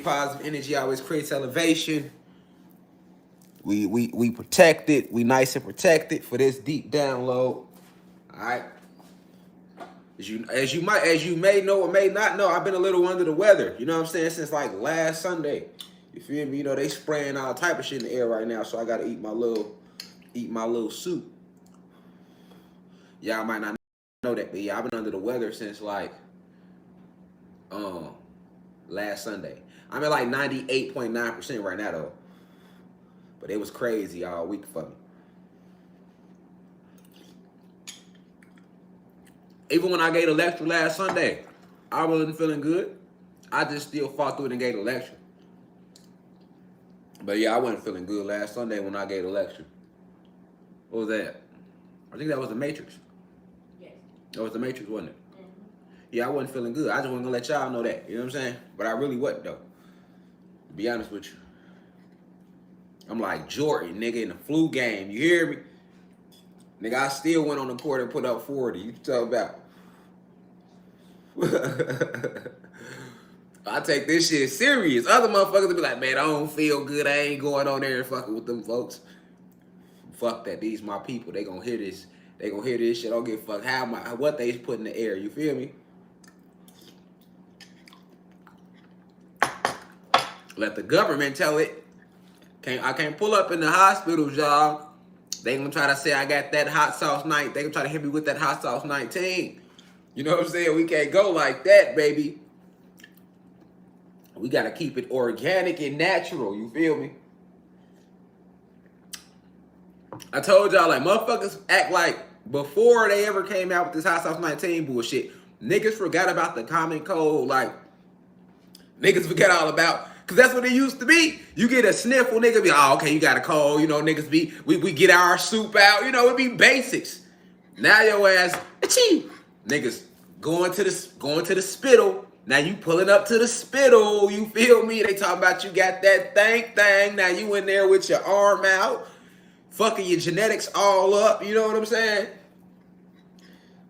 positive energy always creates elevation. We protect it. We nice and protected for this deep download. All right. As you may know or may not know, I've been a little under the weather. You know what I'm saying? Since like last Sunday. You feel me? You know, they spraying all type of shit in the air right now, so I gotta eat my little soup. Y'all might not know that, but yeah, I've been under the weather since like last Sunday. I'm at like 98.9% right now though. But it was crazy all week for me. Even when I gave a lecture last Sunday, I wasn't feeling good. I just still fought through it and gave a lecture. But yeah, I wasn't feeling good last Sunday when I gave a lecture. What was that? I think that was the Matrix. Yes. That was the Matrix, wasn't it? Mm-hmm. Yeah, I wasn't feeling good. I just wasn't gonna let y'all know that. You know what I'm saying? But I really wasn't though. To be honest with you. I'm like Jordan, nigga, in the flu game. You hear me? Nigga, I still went on the court and put up 40. You talking about? I take this shit serious. Other motherfuckers be like, man, I don't feel good. I ain't going on there and fucking with them folks. Fuck that. These my people. They gonna hear this. They gonna hear this shit. I don't give a fuck what they put in the air. You feel me? Let the government tell it. I can't pull up in the hospitals, y'all. They gonna try to say I got that hot sauce night. They gonna try to hit me with that hot sauce 19. You know what I'm saying? We can't go like that, baby. We gotta keep it organic and natural. You feel me? I told y'all, like, motherfuckers act like before they ever came out with this hot sauce 19 bullshit, niggas forgot about the common cold. Like, niggas forget all about. Cause that's what it used to be. You get a sniffle, nigga be, oh, okay, you got a cold. You know, niggas be, we get our soup out. You know, it be basics. Now your ass, achoo, niggas going to the spittle. Now you pulling up to the spittle. You feel me? They talking about you got that thing. Now you in there with your arm out, fucking your genetics all up. You know what I'm saying?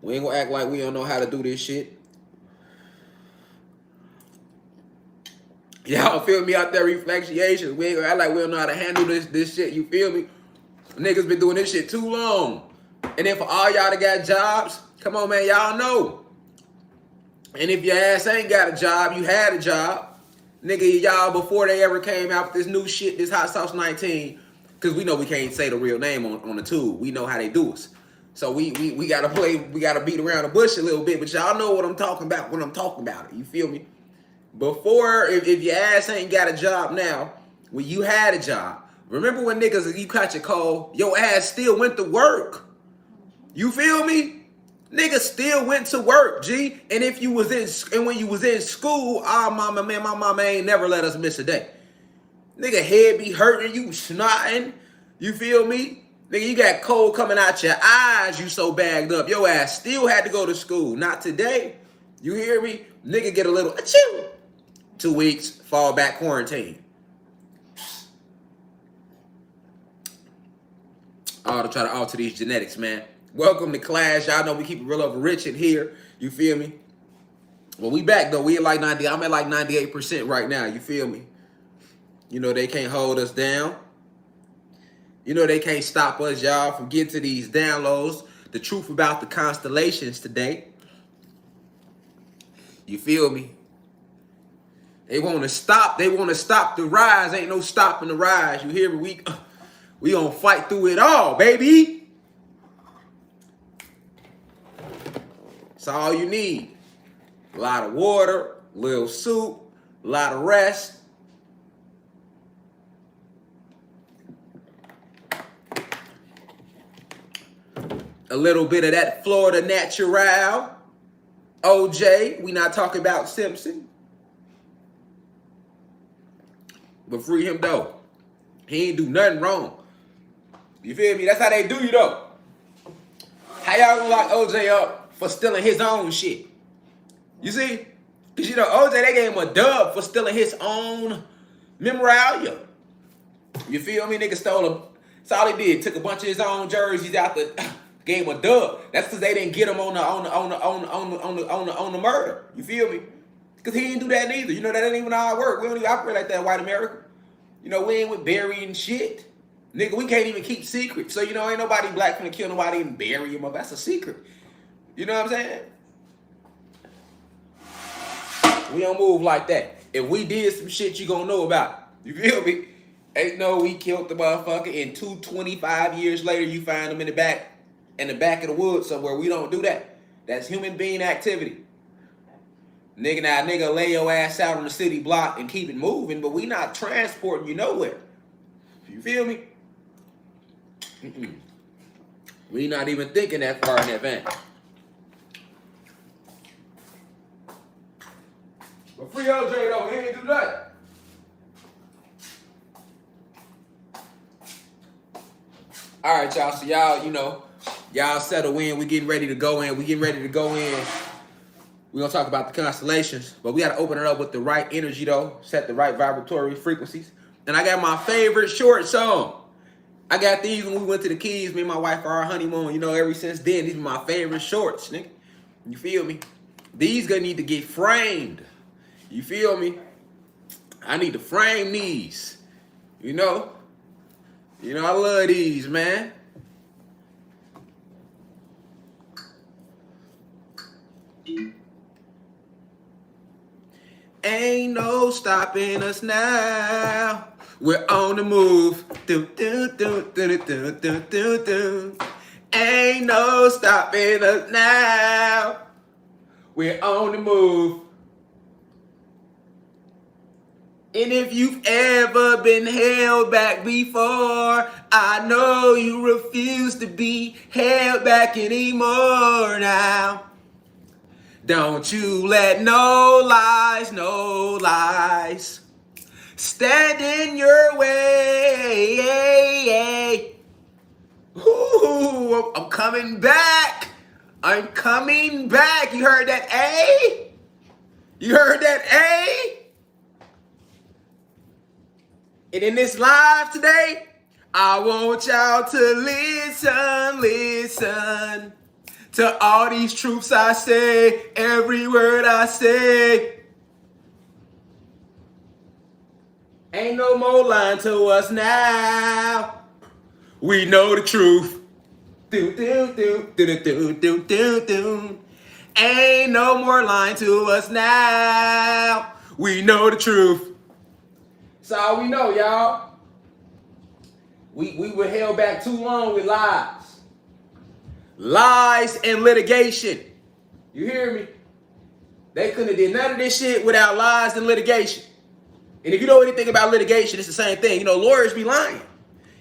We ain't gonna act like we don't know how to do this shit. Y'all feel me out there, reflexiations. We ain't gonna act like we don't know how to handle this shit. You feel me? Niggas been doing this shit too long. And then for all y'all that got jobs, come on, man, y'all know. And if your ass ain't got a job, you had a job. Nigga, y'all, before they ever came out with this new shit, this hot sauce 19, because we know we can't say the real name on the tube. We know how they do us. So we gotta we gotta beat around the bush a little bit, but y'all know what I'm talking about when I'm talking about it. You feel me? Before, if your ass ain't got a job now, when you had a job, remember when niggas, you caught your cold, your ass still went to work. You feel me? Niggas still went to work, G. And if you was when you was in school, my mama ain't never let us miss a day. Nigga, head be hurting, you snotting. You feel me? Nigga, you got cold coming out your eyes, you so bagged up. Your ass still had to go to school. Not today. You hear me? Nigga get a little, achoo. 2 weeks, fall back quarantine. All to try to alter these genetics, man. Welcome to class. Y'all know we keep it real over rich in here. You feel me? Well, we back though. We at like 90. I'm at like 98% right now. You feel me? You know they can't hold us down. You know they can't stop us, y'all, from getting to these downloads. The truth about the constellations today. You feel me? They want to stop. They want to stop the rise. Ain't no stopping the rise. You hear me? We gonna fight through it all, baby. That's all you need. A lot of water, a little soup, a lot of rest. A little bit of that Florida natural. OJ, we not talking about Simpson. But free him though. He ain't do nothing wrong. You feel me? That's how they do you though. How y'all gonna lock OJ up for stealing his own shit? You see? Because you know, OJ, they gave him a dub for stealing his own memorabilia. You feel me? Nigga stole him. That's all he did. Took a bunch of his own jerseys out the gave him a dub. That's because they didn't get him on the murder. You feel me? Because he didn't do that neither. You know, that ain't even how it work. We don't even operate like that in white America. You know, we ain't with burying shit. Nigga, we can't even keep secrets. So, you know, ain't nobody black gonna kill nobody and bury him. That's a secret. You know what I'm saying? We don't move like that. If we did some shit, you gonna know about it. You feel me? Ain't no we killed the motherfucker and 25 years later you find him in the back of the woods somewhere. We don't do that. That's human being activity. Nigga lay your ass out on the city block and keep it moving, but we not transporting you nowhere. You feel me? We not even thinking that far in advance. But free OJ though, he ain't do nothing. All right, y'all. So y'all, you know, y'all settle in. We getting ready to go in. We're going to talk about the constellations, but we got to open it up with the right energy, though. Set the right vibratory frequencies. And I got my favorite short song. I got these when we went to the Keys. Me and my wife for our honeymoon. You know, ever since then, these are my favorite shorts, nigga. You feel me? These gonna need to get framed. You feel me? I need to frame these. You know? You know, I love these, man. Ain't no stopping us now. We're on the move. Do, do, do, do, do, do, do, do. Ain't no stopping us now. We're on the move. And if you've ever been held back before, I know you refuse to be held back anymore now. Don't you let no lies stand in your way. Ooh, I'm coming back. I'm coming back. You heard that, A? You heard that, A? And in this live today, I want y'all to listen to all these truths I say, every word I say. Ain't no more lying to us now. We know the truth. Do, do, do, do, do, do, do, do. Ain't no more lying to us now. We know the truth. That's all we know, y'all. We were held back too long with lies. Lies and litigation. You hear me? They couldn't have did none of this shit without lies and litigation. And if you know anything about litigation, it's the same thing. You know, lawyers be lying.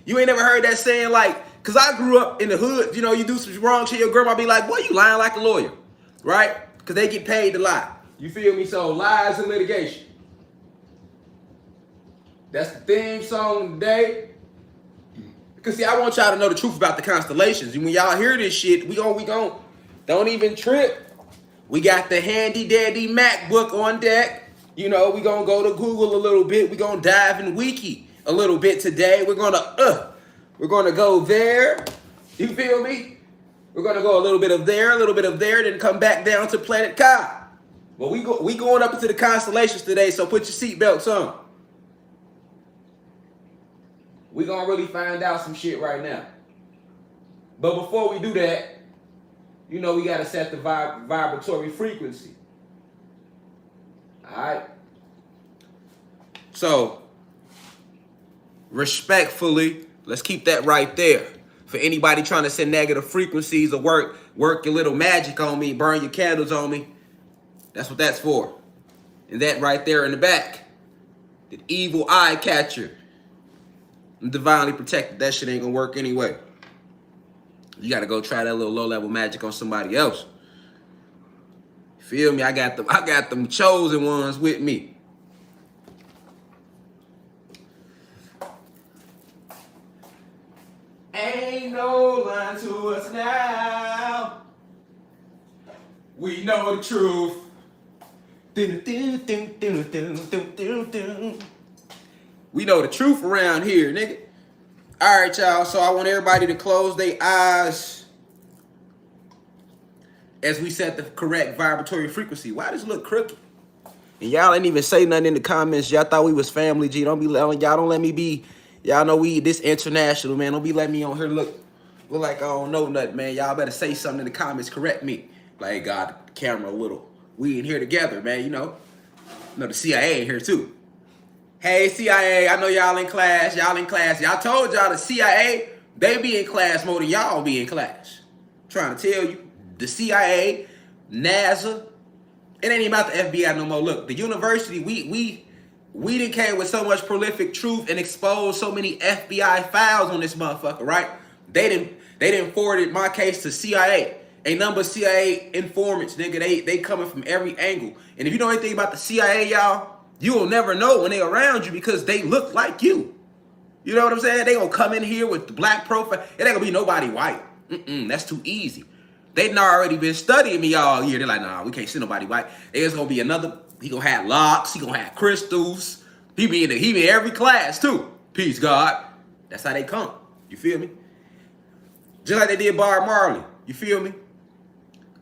You ain't never heard that saying like, because I grew up in the hood, you know, you do some wrong shit, your grandma be like, boy, you lying like a lawyer, right? Because they get paid to lie. You feel me? So lies and litigation. That's the theme song today. Because see, I want y'all to know the truth about the constellations. And when y'all hear this shit, we gon' don't even trip. We got the handy dandy MacBook on deck. You know, we gonna go to Google a little bit. We gonna dive in Wiki a little bit today. We're gonna go there. You feel me? We're gonna go a little bit of there, then come back down to Planet Kai. Well, we going up into the constellations today, so put your seatbelts on. We gonna really find out some shit right now. But before we do that, you know we gotta set the vibratory frequency. Alright? So, respectfully, let's keep that right there. For anybody trying to send negative frequencies or work your little magic on me, burn your candles on me, that's what that's for. And that right there in the back, the evil eye catcher. I'm divinely protected. That shit ain't gonna work anyway. You gotta go try that little low-level magic on somebody else. Feel me? I got them chosen ones with me. Ain't no line to us now. We know the truth. We know the truth around here, nigga. All right, y'all. So I want everybody to close their eyes as we set the correct vibratory frequency. Why does it look crooked? And y'all ain't even say nothing in the comments. Y'all thought we was family, G. Don't be y'all don't let me be. Y'all know we this international, man. Don't be letting me on here look like I don't know nothing, man. Y'all better say something in the comments, correct me. Like, God, the camera a little. We in here together, man, you know. You know, the CIA in here too. Hey, CIA, I know y'all in class. Y'all in class. Y'all told y'all the CIA, they be in class more than y'all be in class. I'm trying to tell you, the CIA, NASA, it ain't even about the FBI no more. Look, the university, we done came with so much prolific truth and exposed so many FBI files on this motherfucker, right? They didn't forwarded my case to CIA. A number of CIA informants, nigga. They coming from every angle. And if you know anything about the CIA, y'all, you will never know when they around you because they look like you. You know what I'm saying? They gonna come in here with the black profile. It ain't gonna be nobody white. That's too easy. They done already been studying me all year. They're like, nah, we can't see nobody white. There's gonna be another. He gonna have locks. He gonna have crystals. He be in every class too. Peace, God. That's how they come. You feel me? Just like they did Bob Marley. You feel me?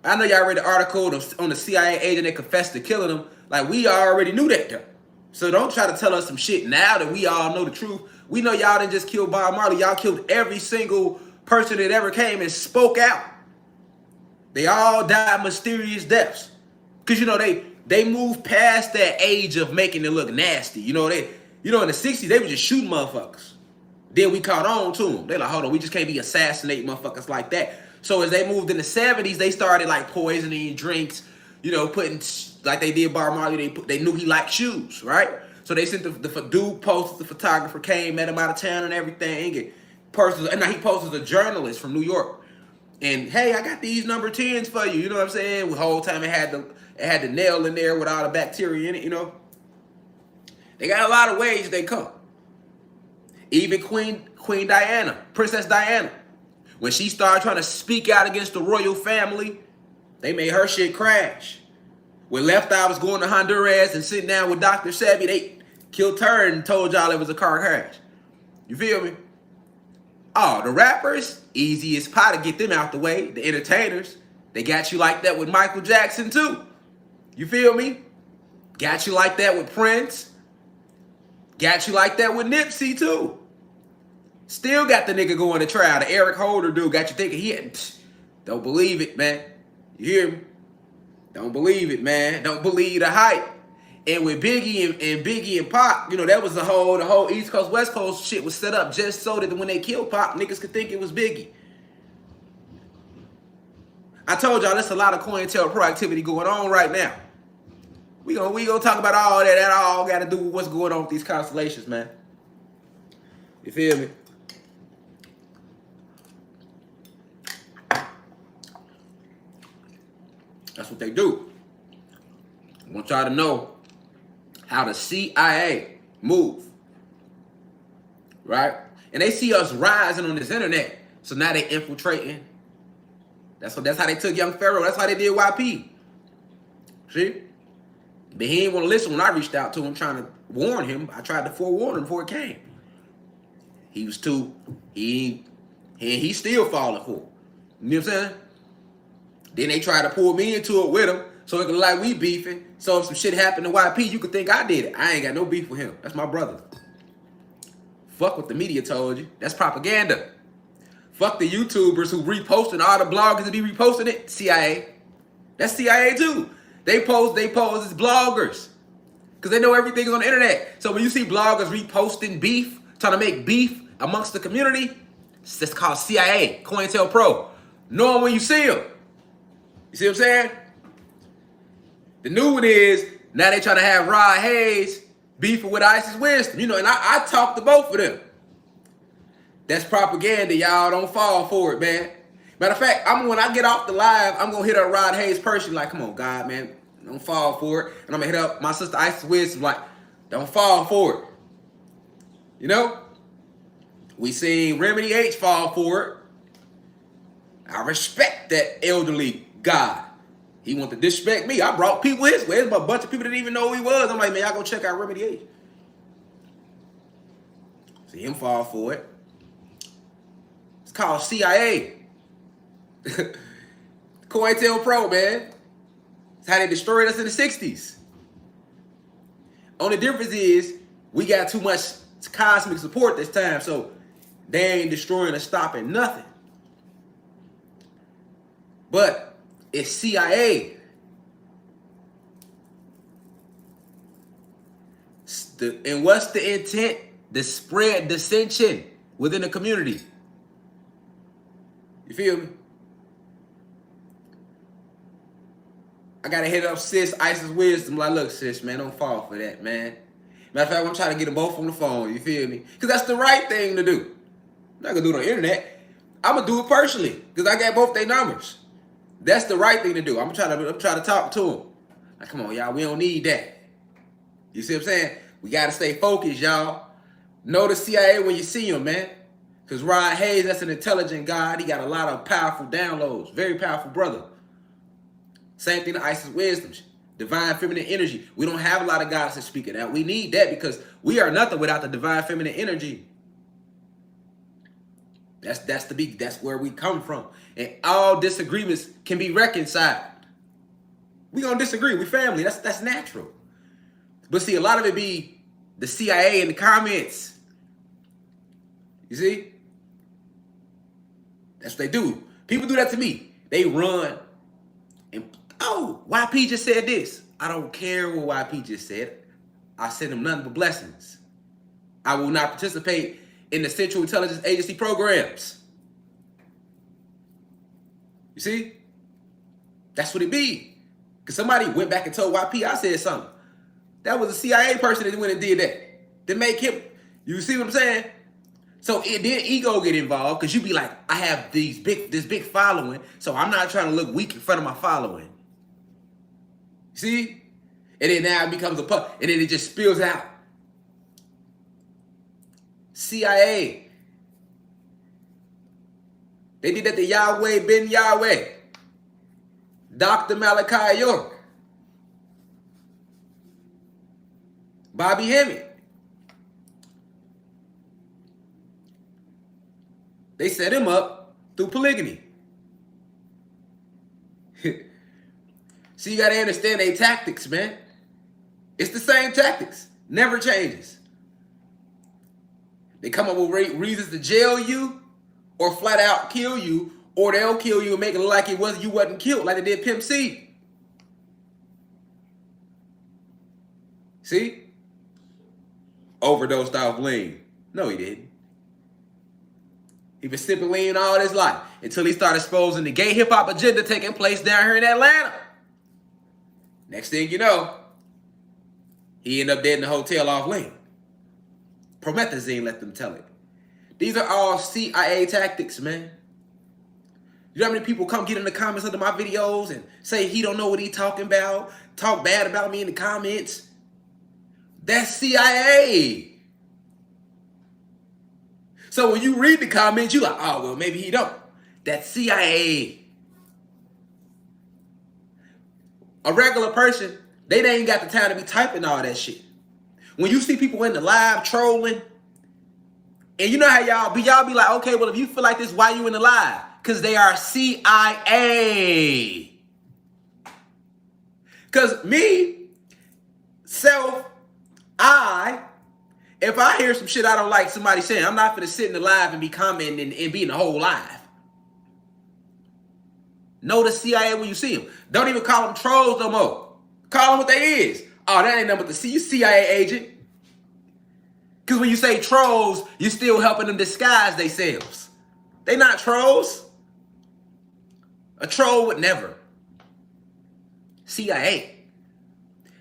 I know y'all read the article on the CIA agent that confessed to killing him. Like, we already knew that though. So don't try to tell us some shit now that we all know the truth. We know y'all didn't just kill Bob Marley. Y'all killed every single person that ever came and spoke out. They all died mysterious deaths. Because, you know, they moved past that age of making it look nasty. You know, in the 60s, they were just shooting motherfuckers. Then we caught on to them. They like, hold on, we just can't be assassinating motherfuckers like that. So as they moved in the 70s, they started like poisoning drinks, you know, putting, like they did Bob Marley, they knew he liked shoes, right? So they sent the dude posted, the photographer came, met him out of town and everything. And now he posted a journalist from New York. And hey, I got these number 10s for you. You know what I'm saying? The whole time it had the nail in there with all the bacteria in it, you know. They got a lot of ways they come. Even Queen Diana, Princess Diana, when she started trying to speak out against the royal family, they made her shit crash. When Left Eye was going to Honduras and sitting down with Dr. Sebi, they killed her and told y'all it was a car crash. You feel me? Oh, the rappers, easy as pie to get them out the way. The entertainers, they got you like that with Michael Jackson too. You feel me? Got you like that with Prince. Got you like that with Nipsey too. Still got the nigga going to trial. The Eric Holder dude got you thinking he had. Don't believe it, man. You hear me? Don't believe it, man. Don't believe the hype. And with Biggie and Pac, you know, that was the whole East Coast, West Coast shit was set up just so that when they killed Pac, niggas could think it was Biggie. I told y'all there's a lot of COINTELPRO activity going on right now. We gonna talk about all that. That all got to do with what's going on with these constellations, man. You feel me? That's what they do. I want y'all to know how the CIA move, right? And they see us rising on this internet, so now they infiltrating. That's how they took Young Pharaoh. That's how they did YP. See? But he didn't want to listen when I reached out to him trying to warn him. I tried to forewarn him before it came. He was too, he's still falling for it. You know what I'm saying? Then they tried to pull me into it with him so it could look like we beefing. So if some shit happened to YP, you could think I did it. I ain't got no beef with him. That's my brother. Fuck what the media told you. That's propaganda. Fuck the YouTubers who reposting all the bloggers that be reposting it. CIA. That's CIA too. They pose as bloggers. Because they know everything is on the internet. So when you see bloggers reposting beef, trying to make beef amongst the community, it's called CIA, COINTELPRO. Know them when you see them. You see what I'm saying? The new one is, now they trying to have Rod Hayes beefing with Isis Wisdom. You know, and I talked to both of them. That's propaganda, y'all. Don't fall for it, man. Matter of fact, when I get off the live, I'm going to hit up Rod Hayes personally, like, come on, God, man. Don't fall for it. And I'm going to hit up my sister Isis Wisdom, like, don't fall for it. You know? We seen Remedy H fall for it. I respect that elderly God. He wanted to disrespect me. I brought people his way. There's a bunch of people that didn't even know who he was. I'm like, man, y'all go check out Remedy H. See him fall for it. It's called CIA. COINTELPRO, man. It's how they destroyed us in the 60s. Only difference is we got too much cosmic support this time, so they ain't destroying or stopping nothing. But it's CIA. And what's the intent? To spread dissension within the community. You feel me? I gotta hit up sis Isis Wisdom. Like, look, sis, man, don't fall for that, man. Matter of fact, I'm trying to get them both on the phone. You feel me? Because that's the right thing to do. I'm not gonna do it on the internet. I'm gonna do it personally because I got both their numbers. That's the right thing to do. I'm trying to talk to them. Like, come on, y'all, we don't need that. You see what I'm saying? We gotta stay focused, y'all. Know the CIA when you see him, man. Because Rod Hayes, that's an intelligent God. He got a lot of powerful downloads. Very powerful brother. Same thing to Isis Wisdom. Divine feminine energy. We don't have a lot of goddesses speaking that. We need that because we are nothing without the divine feminine energy. That's where we come from. And all disagreements can be reconciled. We gonna disagree. We family. That's natural. But see, a lot of it be the CIA in the comments. You see? That's what they do. People do that to me. They run and, oh, YP just said this. I don't care what YP just said. I send him nothing but blessings. I will not participate in the Central Intelligence Agency programs. You see? That's what it be. Because somebody went back and told YP I said something. That was a CIA person that went and did that. To make him, you see what I'm saying? So then ego get involved because you be like, I have this big following, so I'm not trying to look weak in front of my following. See? And then now it becomes and then it just spills out. CIA. They did that to Yahweh Ben Yahweh. Dr. Malachi York. Bobby Hemmett. They set him up through polygamy. So you got to understand their tactics, man. It's the same tactics. Never changes. They come up with reasons to jail you or flat out kill you, or they'll kill you and make it look like you wasn't killed like they did Pimp C. See? Overdosed off lean. No, he didn't. He been sipping lean all his life until he started exposing the gay hip-hop agenda taking place down here in Atlanta. Next thing you know, he ended up dead in the hotel off lean. Promethazine, let them tell it. These are all CIA tactics, man. You know how many people come get in the comments under my videos and say he don't know what he talking about, talk bad about me in the comments? That's CIA. So when you read the comments, you like, oh, well, maybe he don't. That's CIA. A regular person, they ain't got the time to be typing all that shit. When you see people in the live trolling, and you know how y'all be like, okay, well, if you feel like this, why you in the live? Because they are CIA. Because me, if I hear some shit I don't like somebody saying, I'm not finna sit in the live and be commenting and be in the whole live. Know the CIA when you see them. Don't even call them trolls no more. Call them what they is. Oh, that ain't nothing but the CIA agent. Because when you say trolls, you're still helping them disguise themselves. They not trolls. A troll would never. CIA.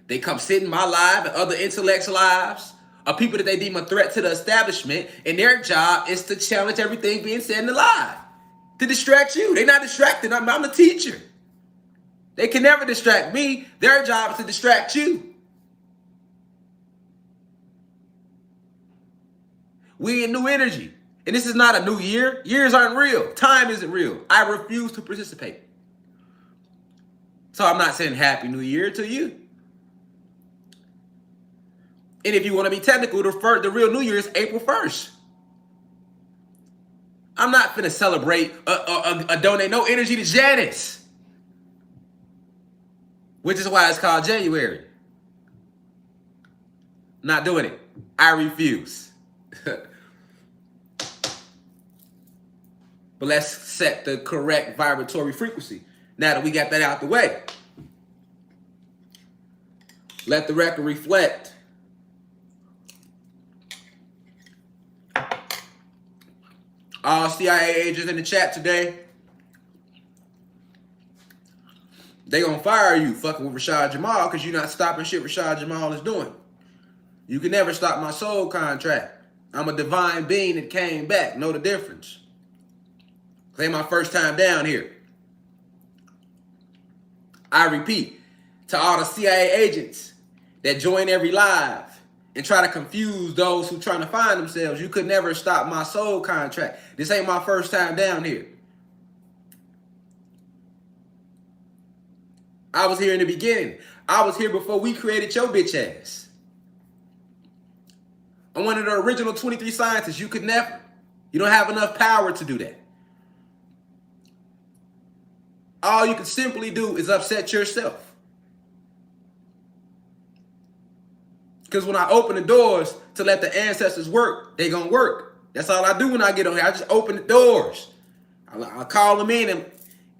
They come sit in my live and other intellects' lives of people that they deem a threat to the establishment, and their job is to challenge everything being said in the live. To distract you. They're not distracted. I'm the teacher. They can never distract me. Their job is to distract you. We in new energy. And this is not a new year. Years aren't real. Time isn't real. I refuse to participate. So I'm not saying Happy New Year to you. And if you want to be technical, the real New Year is April 1st. I'm not finna celebrate donate no energy to Janice. Which is why it's called January. Not doing it. I refuse. But let's set the correct vibratory frequency. Now that we got that out the way, let the record reflect. All CIA agents in the chat today, they gonna fire you fucking with Rashad Jamal because you're not stopping shit Rashad Jamal is doing. You can never stop my soul contract. I'm a divine being that came back. Know the difference. This ain't my first time down here. I repeat, to all the CIA agents that join every live and try to confuse those who trying to find themselves, you could never stop my soul contract. This ain't my first time down here. I was here in the beginning. I was here before we created your bitch ass. I'm one of the original 23 scientists. You could never. You don't have enough power to do that. All you can simply do is upset yourself. Because when I open the doors to let the ancestors work, they gonna work. That's all I do when I get on here. I just open the doors. I call them in and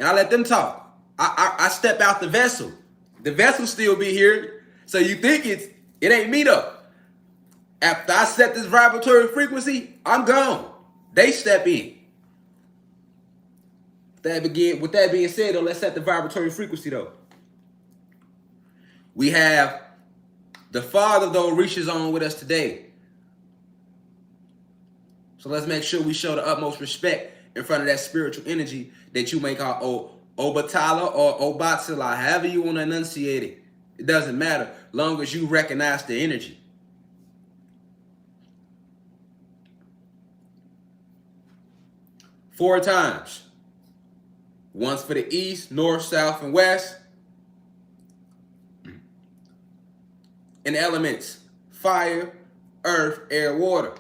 I let them talk. I step out the vessel. The vessel still be here. So you think it ain't me though. After I set this vibratory frequency, I'm gone. They step in. With that being said, though, let's set the vibratory frequency, though. We have the Father, though, reaches on with us today. So let's make sure we show the utmost respect in front of that spiritual energy that you may call Obatala or Obatala, however you want to enunciate it. It doesn't matter, long as you recognize the energy. Four times. Once for the east, north, south, and west. And elements: fire, earth, air, water.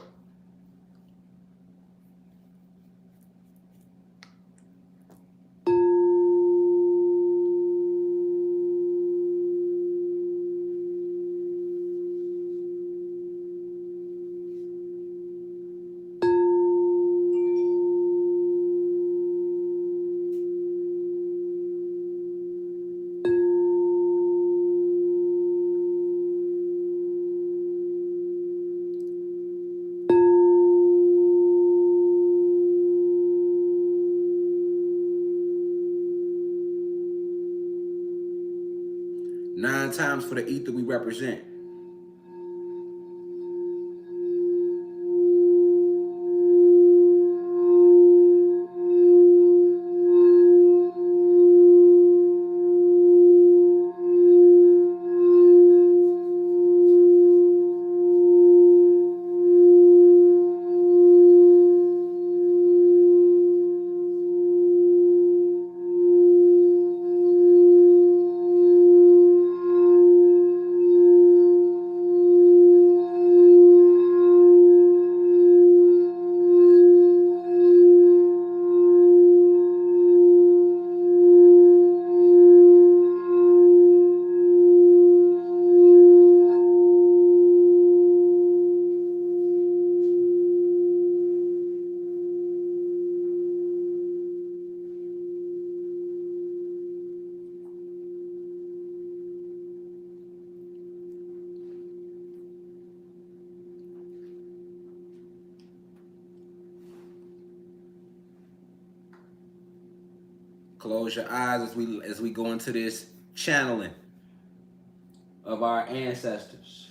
Nine times for the ether we represent. Close your eyes as we go into this channeling of our ancestors.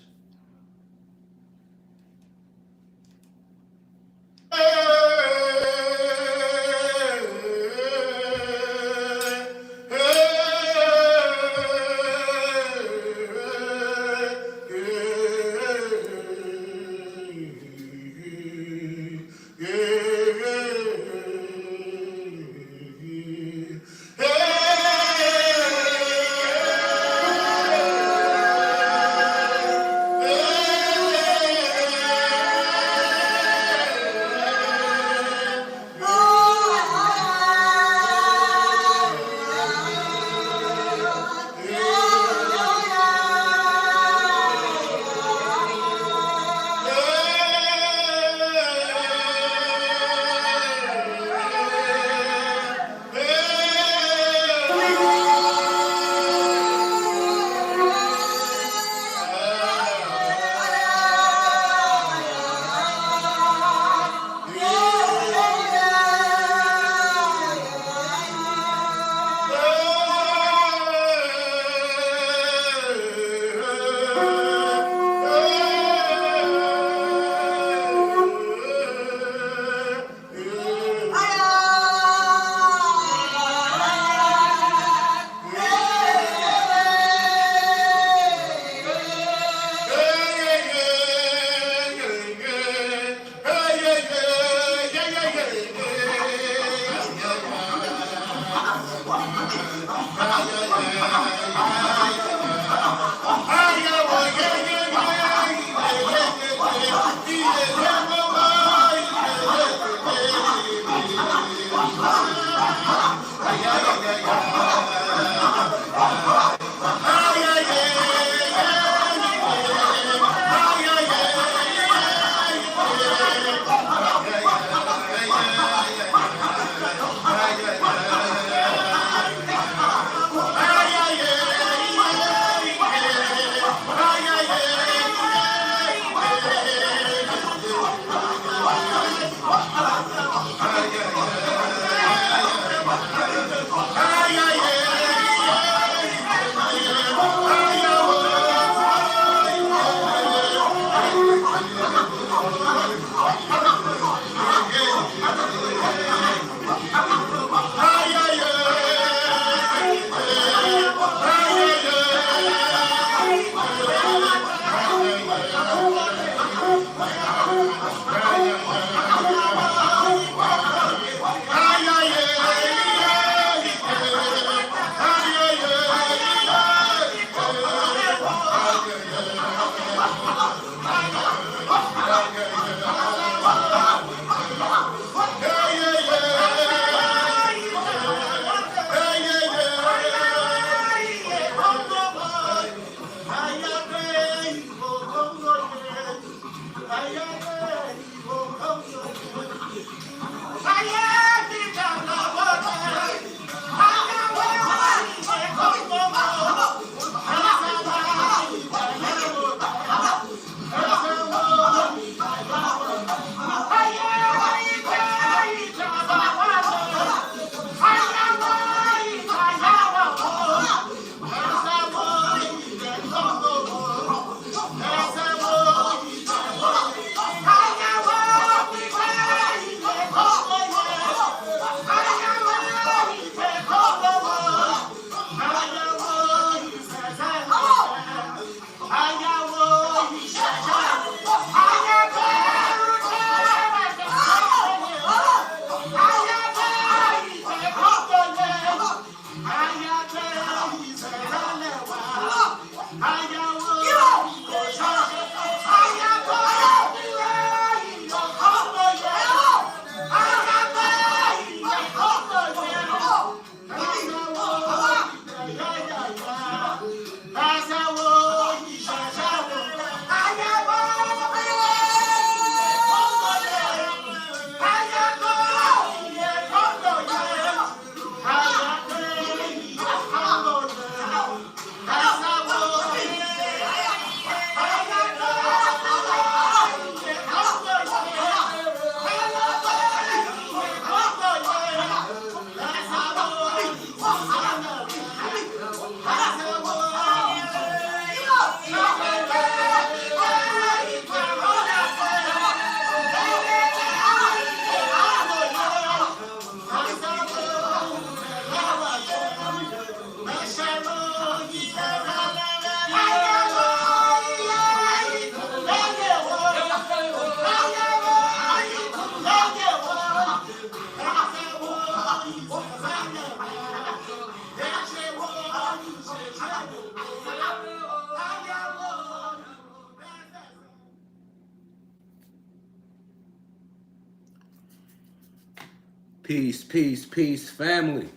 Peace, peace, peace, family.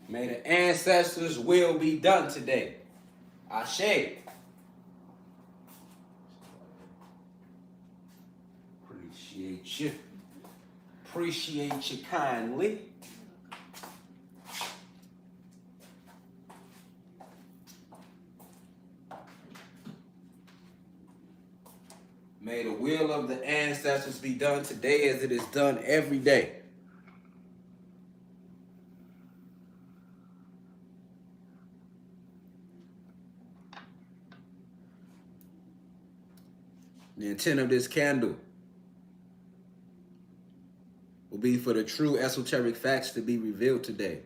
May the ancestors' will be done today. Ashe. Appreciate you. Appreciate you kindly. May the will of the ancestors be done today as it is done every day. The intent of this candle will be for the true esoteric facts to be revealed today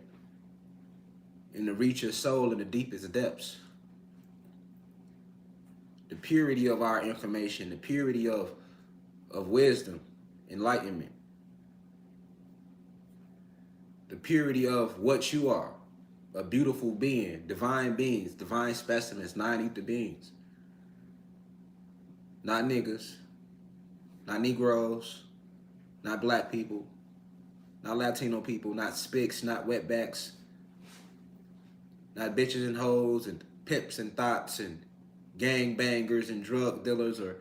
and to reach your soul in the deepest depths. The purity of our information, the purity of wisdom, enlightenment, the purity of what you are, a beautiful being, divine beings, divine specimens, 9 ether beings. Not niggas, not Negroes, not black people, not Latino people, not spics, not wetbacks, not bitches and hoes and pimps and thoughts and gang bangers and drug dealers or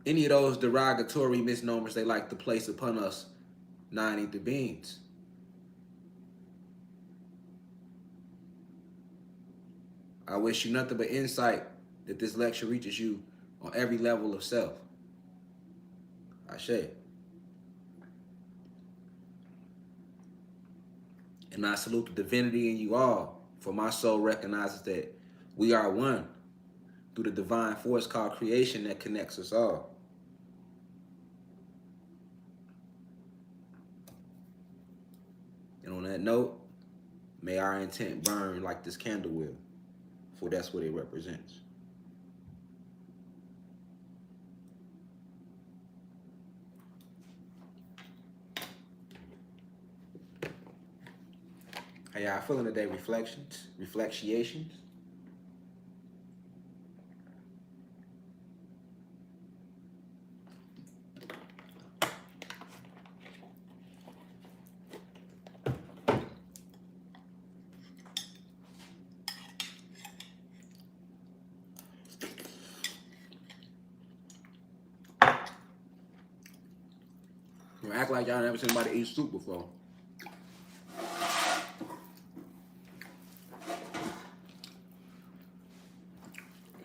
any of those derogatory misnomers they like to place upon us 9 ether beings. I wish you nothing but insight that this lecture reaches you on every level of self. Ashe. And I salute the divinity in you all, for my soul recognizes that we are one through the divine force called creation that connects us all. And on that note, may our intent burn like this candle will, for that's what it represents. How y'all feeling today? Reflections? You act like y'all never seen somebody eat soup before.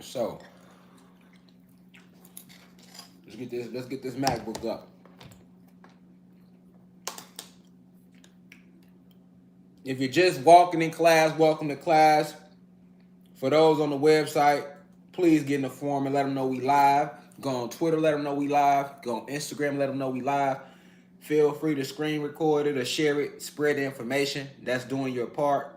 So let's get this MacBook up. If you're just walking in class, welcome to class. For those on the website, please get in the forum and let them know we live. Go on Twitter, let them know we live. Go on Instagram, let them know we live. Feel free to screen record it or share it, spread the information. That's doing your part.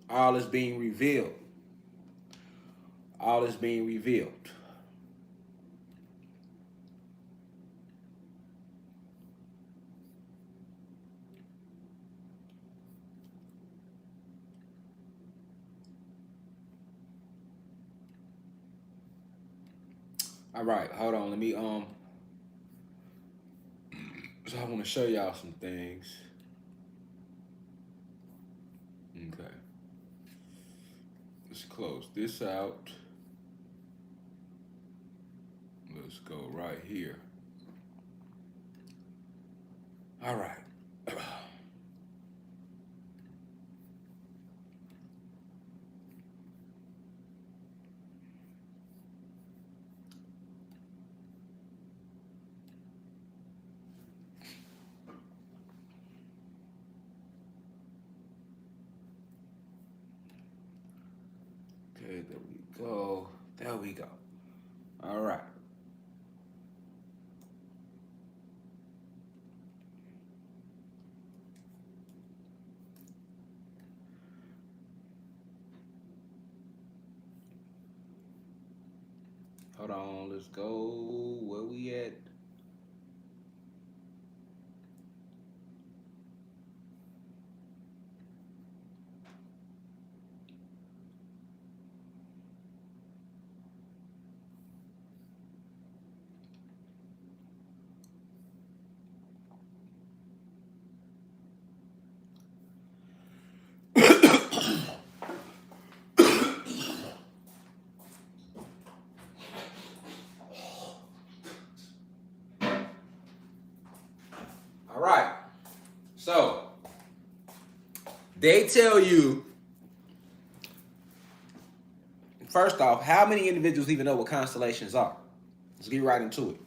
All is being revealed. All is being revealed. All right, hold on. Let me so I want to show y'all some things. Okay. Let's close this out. Let's go right here. All right. Okay, there we go. There we go. All right. Hold on, let's go. Where we at? All right. So, they tell you, first off, how many individuals even know what constellations are? Let's get right into it.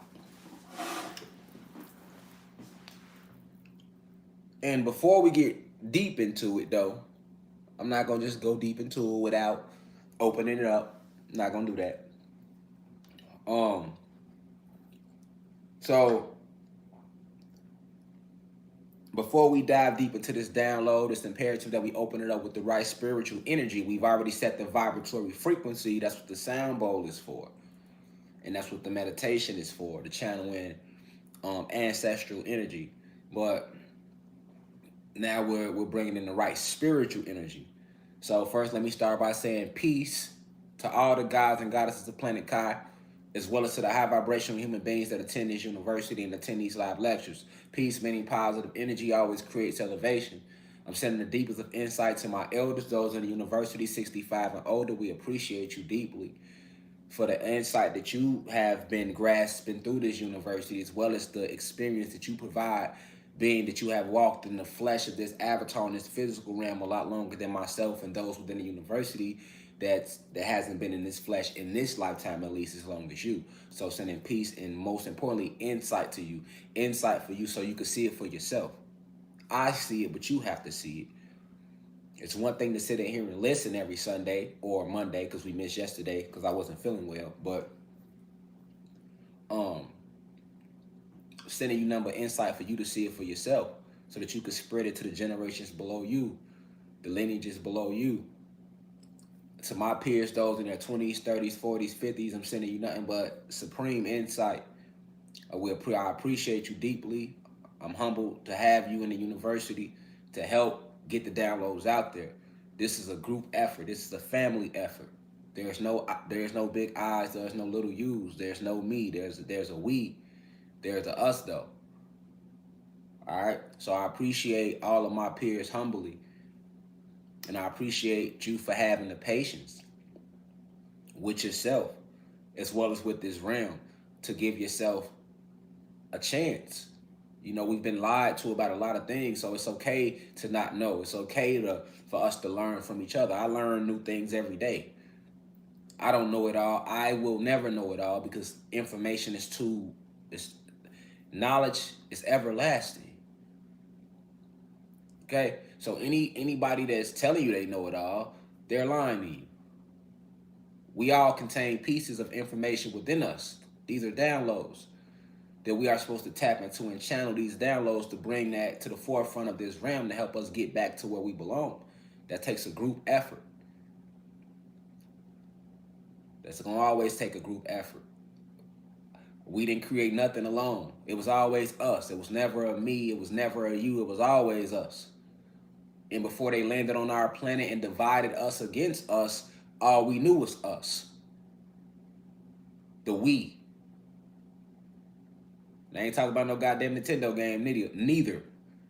And before we get deep into it, though, I'm not going to just go deep into it without opening it up. I'm not going to do that. So, before we dive deep into this download, it's imperative that we open it up with the right spiritual energy. We've already set the vibratory frequency. That's what the sound bowl is for. And that's what the meditation is for, to channel in ancestral energy. But now we're bringing in the right spiritual energy. So first, let me start by saying peace to all the gods and goddesses of planet Kai, as well as to the high vibrational human beings that attend this university and attend these live lectures. Peace, meaning positive energy, always creates elevation. I'm sending the deepest of insight to my elders, those in the university, 65 and older. We appreciate you deeply for the insight that you have been grasping through this university, as well as the experience that you provide, being that you have walked in the flesh of this avatar in this physical realm a lot longer than myself and those within the university that hasn't been in this flesh in this lifetime at least as long as you. So sending peace and most importantly, insight to you. Insight for you so you can see it for yourself. I see it, but you have to see it. It's one thing to sit in here and listen every Sunday or Monday because we missed yesterday because I wasn't feeling well. But sending you number insight for you to see it for yourself so that you can spread it to the generations below you, the lineages below you. To my peers, those in their 20s, 30s, 40s, 50s, I'm sending you nothing but supreme insight. I appreciate you deeply. I'm humbled to have you in the university to help get the downloads out there. This is a group effort. This is a family effort. There's no big I's. There's no little U's. There's no me. There's a we. There's a us though. All right. So I appreciate all of my peers humbly, and I appreciate you for having the patience with yourself as well as with this realm to give yourself a chance. You know, we've been lied to about a lot of things, so it's okay to not know. It's okay for us to learn from each other. I learn new things every day. I don't know it all. I will never know it all because information is knowledge is everlasting. Okay? So anybody that's telling you they know it all, they're lying to you. We all contain pieces of information within us. These are downloads that we are supposed to tap into and channel these downloads to bring that to the forefront of this realm to help us get back to where we belong. That takes a group effort. That's going to always take a group effort. We didn't create nothing alone. It was always us. It was never a me. It was never a you. It was always us. And before they landed on our planet and divided us against us, all we knew was us. The we. I ain't talking about no goddamn Nintendo game, neither,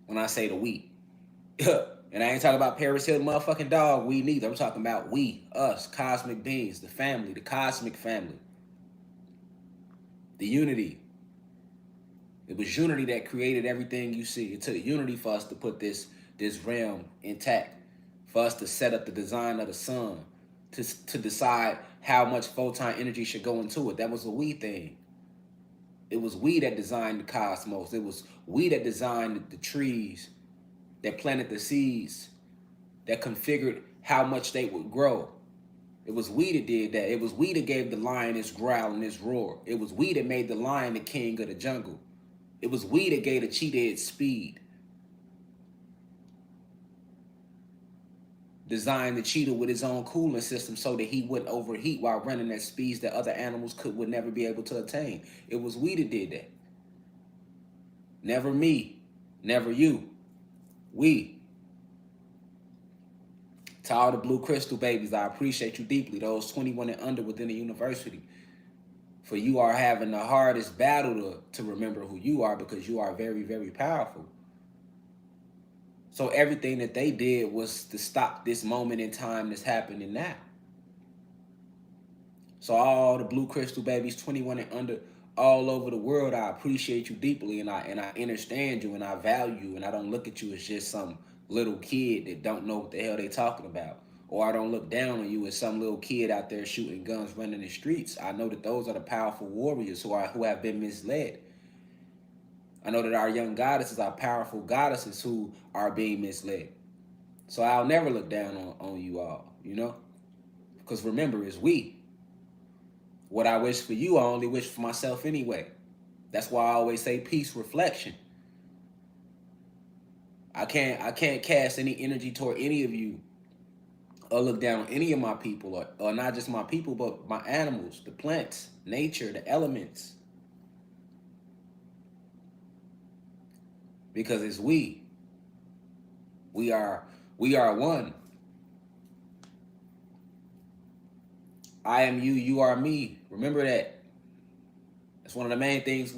when I say the we. And I ain't talking about Paris Hilton motherfucking dog, we neither. I'm talking about we, us, cosmic beings, the family, the cosmic family. The unity. It was unity that created everything you see. It took unity for us to put this realm intact, for us to set up the design of the sun, to decide how much photon energy should go into it. That was a we thing. It was we that designed the cosmos. It was we that designed the trees, that planted the seeds, that configured how much they would grow. It was we that did that. It was we that gave the lion its growl and its roar. It was we that made the lion the king of the jungle. It was we that gave the cheetah its speed. Designed the cheetah with his own cooling system so that he wouldn't overheat while running at speeds that other animals would never be able to attain. It was we that did that. Never me, never you. We. To all the blue crystal babies, I appreciate you deeply. Those 21 and under within the university. For you are having the hardest battle to remember who you are because you are very, very powerful. So everything that they did was to stop this moment in time that's happening now. So all the blue crystal babies, 21 and under, all over the world, I appreciate you deeply, and I understand you, and I value you, and I don't look at you as just some little kid that don't know what the hell they talking about. Or I don't look down on you as some little kid out there shooting guns, running the streets. I know that those are the powerful warriors who have been misled. I know that our young goddesses are powerful goddesses who are being misled. So I'll never look down on you all, you know? Because remember, it's we. What I wish for you, I only wish for myself anyway. That's why I always say peace, reflection. I can't cast any energy toward any of you or look down on any of my people, or not just my people, but my animals, the plants, nature, the elements. Because it's we. We are one. I am you, you are me. Remember that. That's one of the main things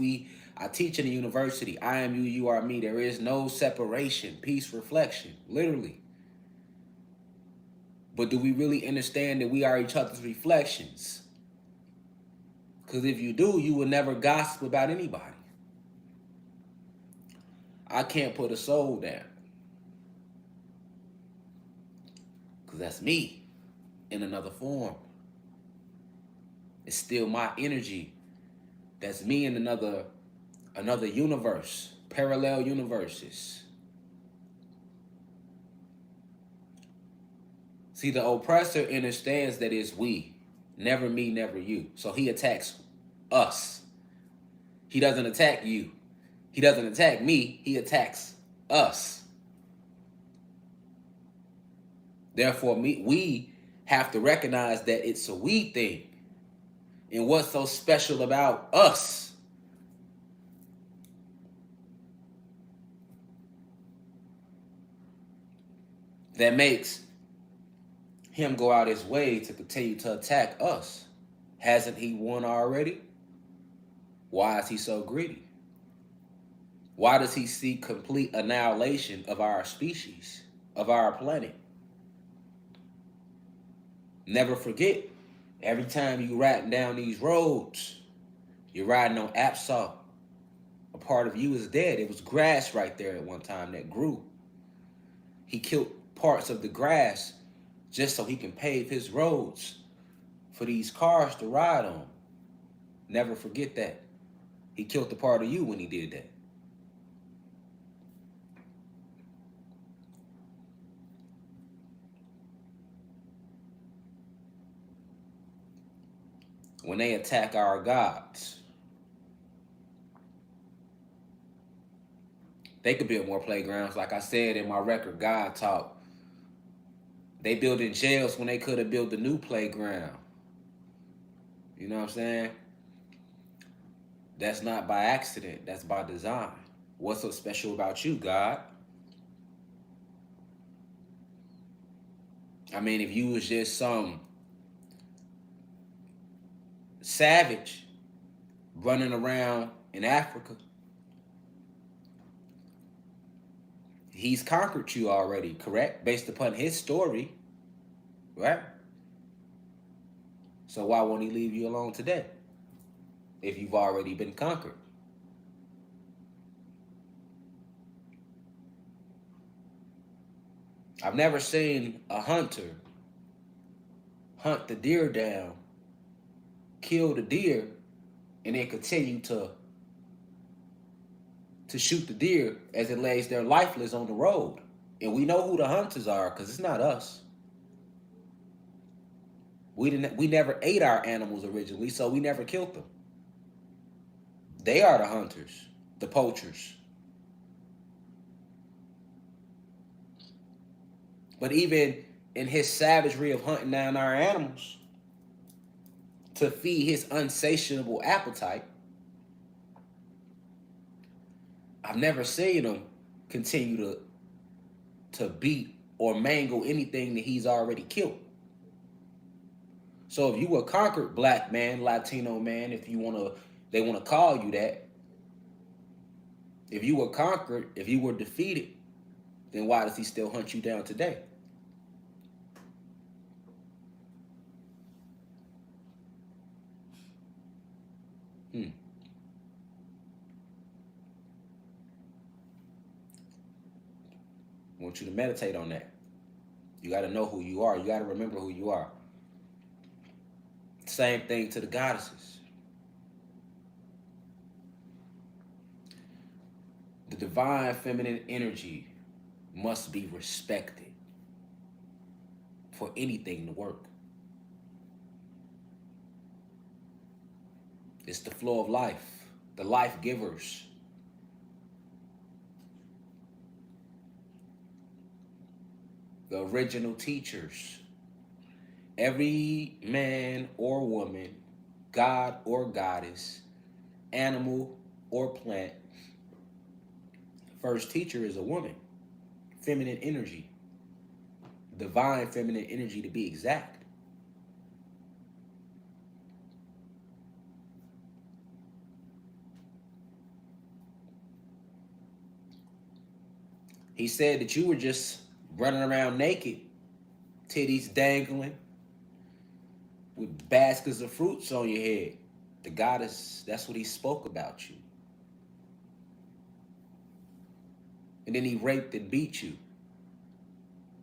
I teach in the university. I am you, you are me. There is no separation. Peace, reflection. Literally. But do we really understand that we are each other's reflections? Because if you do, you will never gossip about anybody. I can't put a soul down. Because that's me in another form. It's still my energy. That's me in another universe, parallel universes. See, the oppressor understands that it's we, never me, never you. So he attacks us. He doesn't attack you. He doesn't attack me. He attacks us. Therefore, we have to recognize that it's a we thing. And what's so special about us? That makes him go out his way to continue to attack us. Hasn't he won already? Why is he so greedy? Why does he seek complete annihilation of our species, of our planet? Never forget, Every time you riding down these roads, you're riding on asphalt. A part of you is dead. It was grass right there at one time that grew. He killed parts of the grass just so he can pave his roads for these cars to ride on. Never forget that. He killed the part of you when he did that. When they attack our gods, they could build more playgrounds. Like I said in my record, God Talk, they building jails when they could have built a new playground. You know what I'm saying? That's not by accident. That's by design. What's so special about you, God? I mean, if you was just some savage running around in Africa, he's conquered you already, correct? Based upon his story, right? So why won't he leave you alone today if you've already been conquered? I've never seen a hunter hunt the deer down, kill the deer, and then continue to shoot the deer as it lays there lifeless on the road. And we know who the hunters are because it's not us. We never ate our animals originally, so we never killed them. They are the hunters, the poachers. But even in his savagery of hunting down our animals to feed his insatiable appetite, I've never seen him continue to beat or mangle anything that he's already killed. So if you were conquered black man, Latino man, they want to call you that. If you were conquered, if you were defeated, then why does he still hunt you down today? I want you to meditate on that. You got to know who you are. You got to remember who you are. Same thing to the goddesses. The divine feminine energy must be respected for anything to work. It's the flow of life, the life givers. The original teachers. Every man or woman, god or goddess, animal or plant, first teacher is a woman. Feminine energy. Divine feminine energy to be exact. He said that you were just running around naked, titties dangling, with baskets of fruits on your head. The goddess, that's what he spoke about you. And then he raped and beat you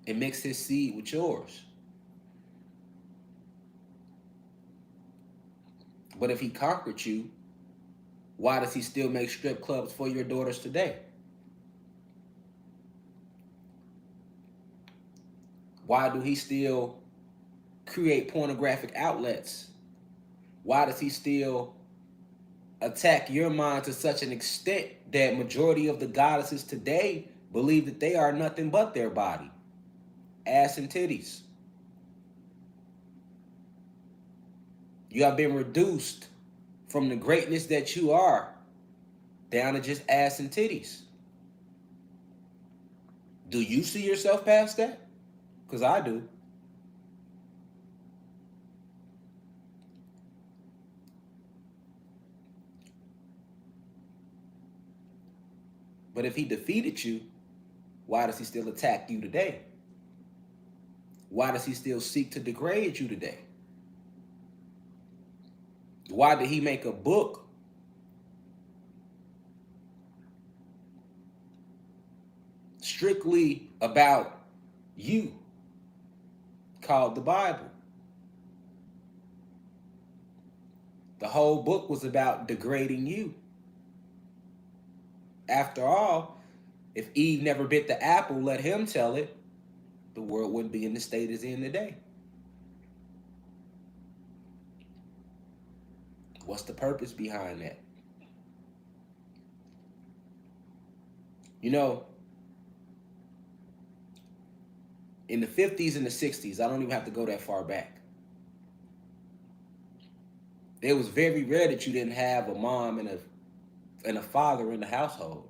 and mixed his seed with yours. But if he conquered you, why does he still make strip clubs for your daughters today? Why do he still create pornographic outlets? Why does he still attack your mind to such an extent that majority of the goddesses today believe that they are nothing but their body, ass and titties? You have been reduced from the greatness that you are down to just ass and titties. Do you see yourself past that? Because I do. But if he defeated you, why does he still attack you today? Why does he still seek to degrade you today? Why did he make a book strictly about you called the Bible? The whole book was about degrading you. After all, if Eve never bit the apple, let him tell it, the world wouldn't be in the state it's in today. What's the purpose behind that? You know, in the 50s and the 60s, I don't even have to go that far back. It was very rare that you didn't have a mom and a father in the household.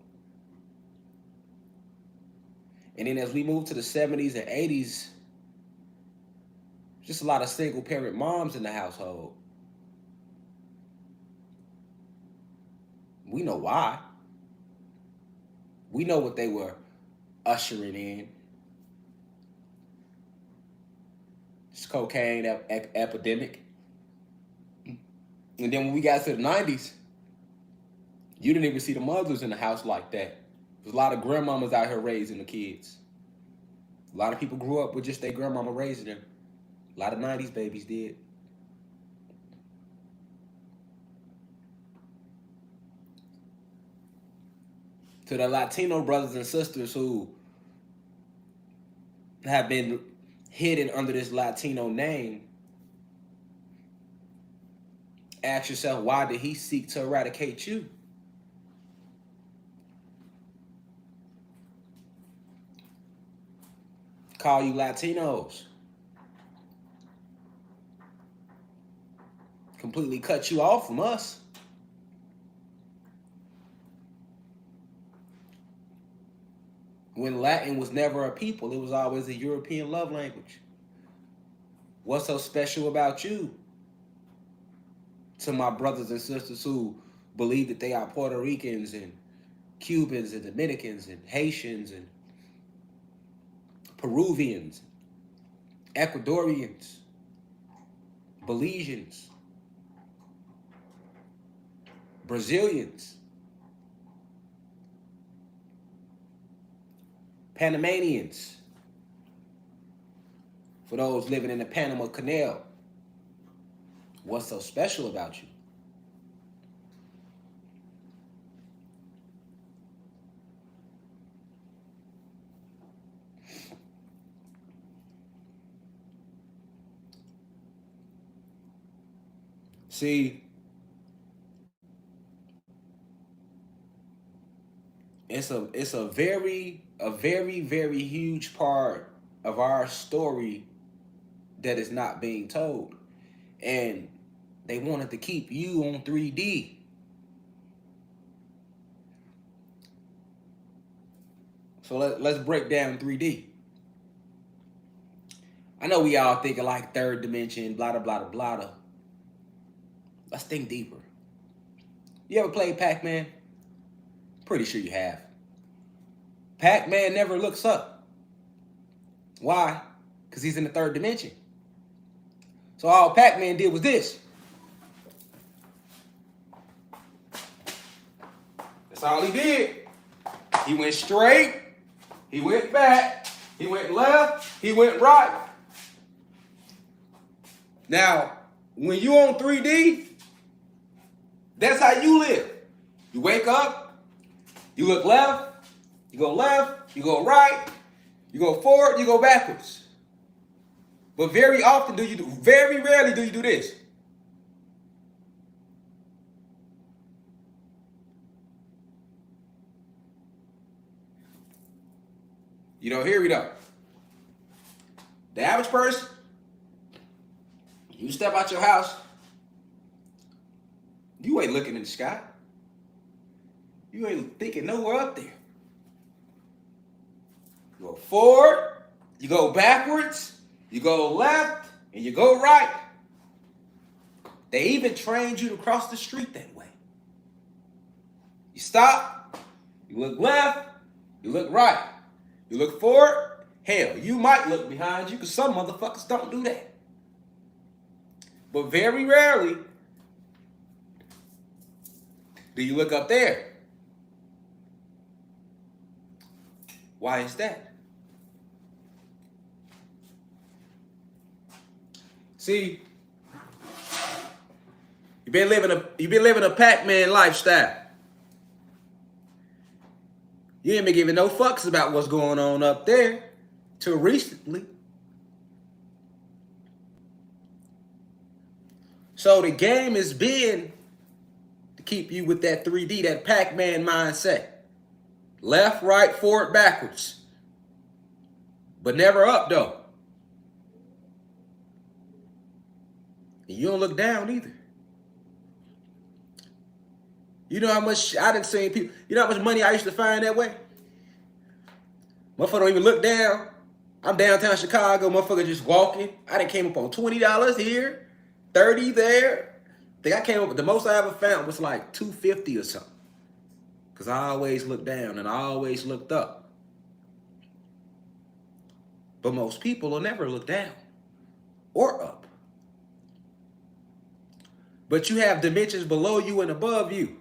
And then as we move to the 70s and 80s, just a lot of single parent moms in the household. We know why. We know what they were ushering in. It's cocaine epidemic. And then when we got to the 90s, you didn't even see the mothers in the house like that. There's a lot of grandmamas out here raising the kids. A lot of people grew up with just their grandmama raising them. A lot of 90s babies did. To the Latino brothers and sisters who have been hidden under this Latino name, ask yourself, why did he seek to eradicate you? Call you Latinos. Completely cut you off from us. When Latin was never a people, it was always a European love language. What's so special about you? To my brothers and sisters who believe that they are Puerto Ricans and Cubans and Dominicans and Haitians and Peruvians, Ecuadorians, Belizeans, Brazilians, Panamanians, for those living in the Panama Canal. What's so special about you? See, it's a very huge part of our story that is not being told. And they wanted to keep you on 3D. So let's break down 3D. I know we all think of like third dimension, blah, blah, blah, blah, blah. Let's think deeper. You ever played Pac-Man? Pretty sure you have. Pac-Man never looks up. Why? Because he's in the third dimension. So all Pac-Man did was this. That's all he did. He went straight, he went back, he went left, he went right. Now, when you on 3D, that's how you live. You wake up, you look left, you go right, you go forward, you go backwards. But very rarely do you do this. You don't hear me though. The average person, you step out your house, you ain't looking in the sky. You ain't thinking nowhere up there. You go forward, you go backwards, you go left, and you go right. They even trained you to cross the street that way. You stop, you look left, you look right. You look forward, hell, you might look behind you because some motherfuckers don't do that. But very rarely Do you look up there? Why is that? See, you've been living a Pac-Man lifestyle. You ain't been giving no fucks about what's going on up there till recently. So the game has been to keep you with that 3D, that Pac-Man mindset. Left, right, forward, backwards. But never up, though. And you don't look down either. You know how much I done seen people, you know how much money I used to find that way? Motherfucker don't even look down. I'm downtown Chicago, motherfucker just walking. I done came up on $20 here, 30 there. I think I came up with the most I ever found was like $250 or something. Because I always looked down and I always looked up. But most people will never look down or up. But you have dimensions below you and above you.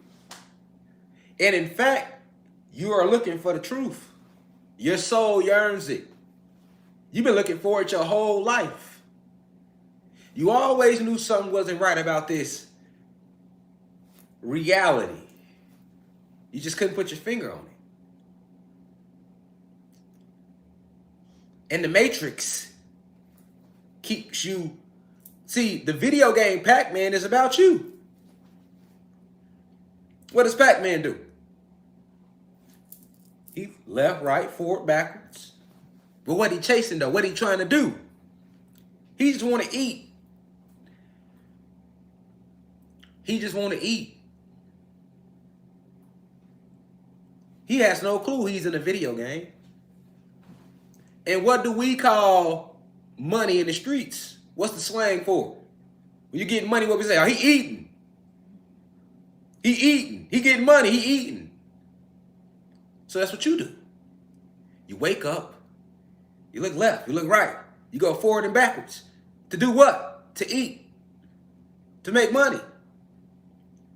And in fact, you are looking for the truth. Your soul yearns it. You've been looking for it your whole life. You always knew something wasn't right about this reality. You just couldn't put your finger on it. And the Matrix keeps you. See, the video game Pac-Man is about you. What does Pac-Man do? He left, right, forward, backwards. But what he chasing though? What he trying to do? He just want to eat. He just want to eat. He has no clue he's in a video game. And what do we call money in the streets? What's the slang for? When you getting money, what we say? Oh, he eating. He eating. He getting money. He eating. So that's what you do. You wake up. You look left. You look right. You go forward and backwards. To do what? To eat. To make money.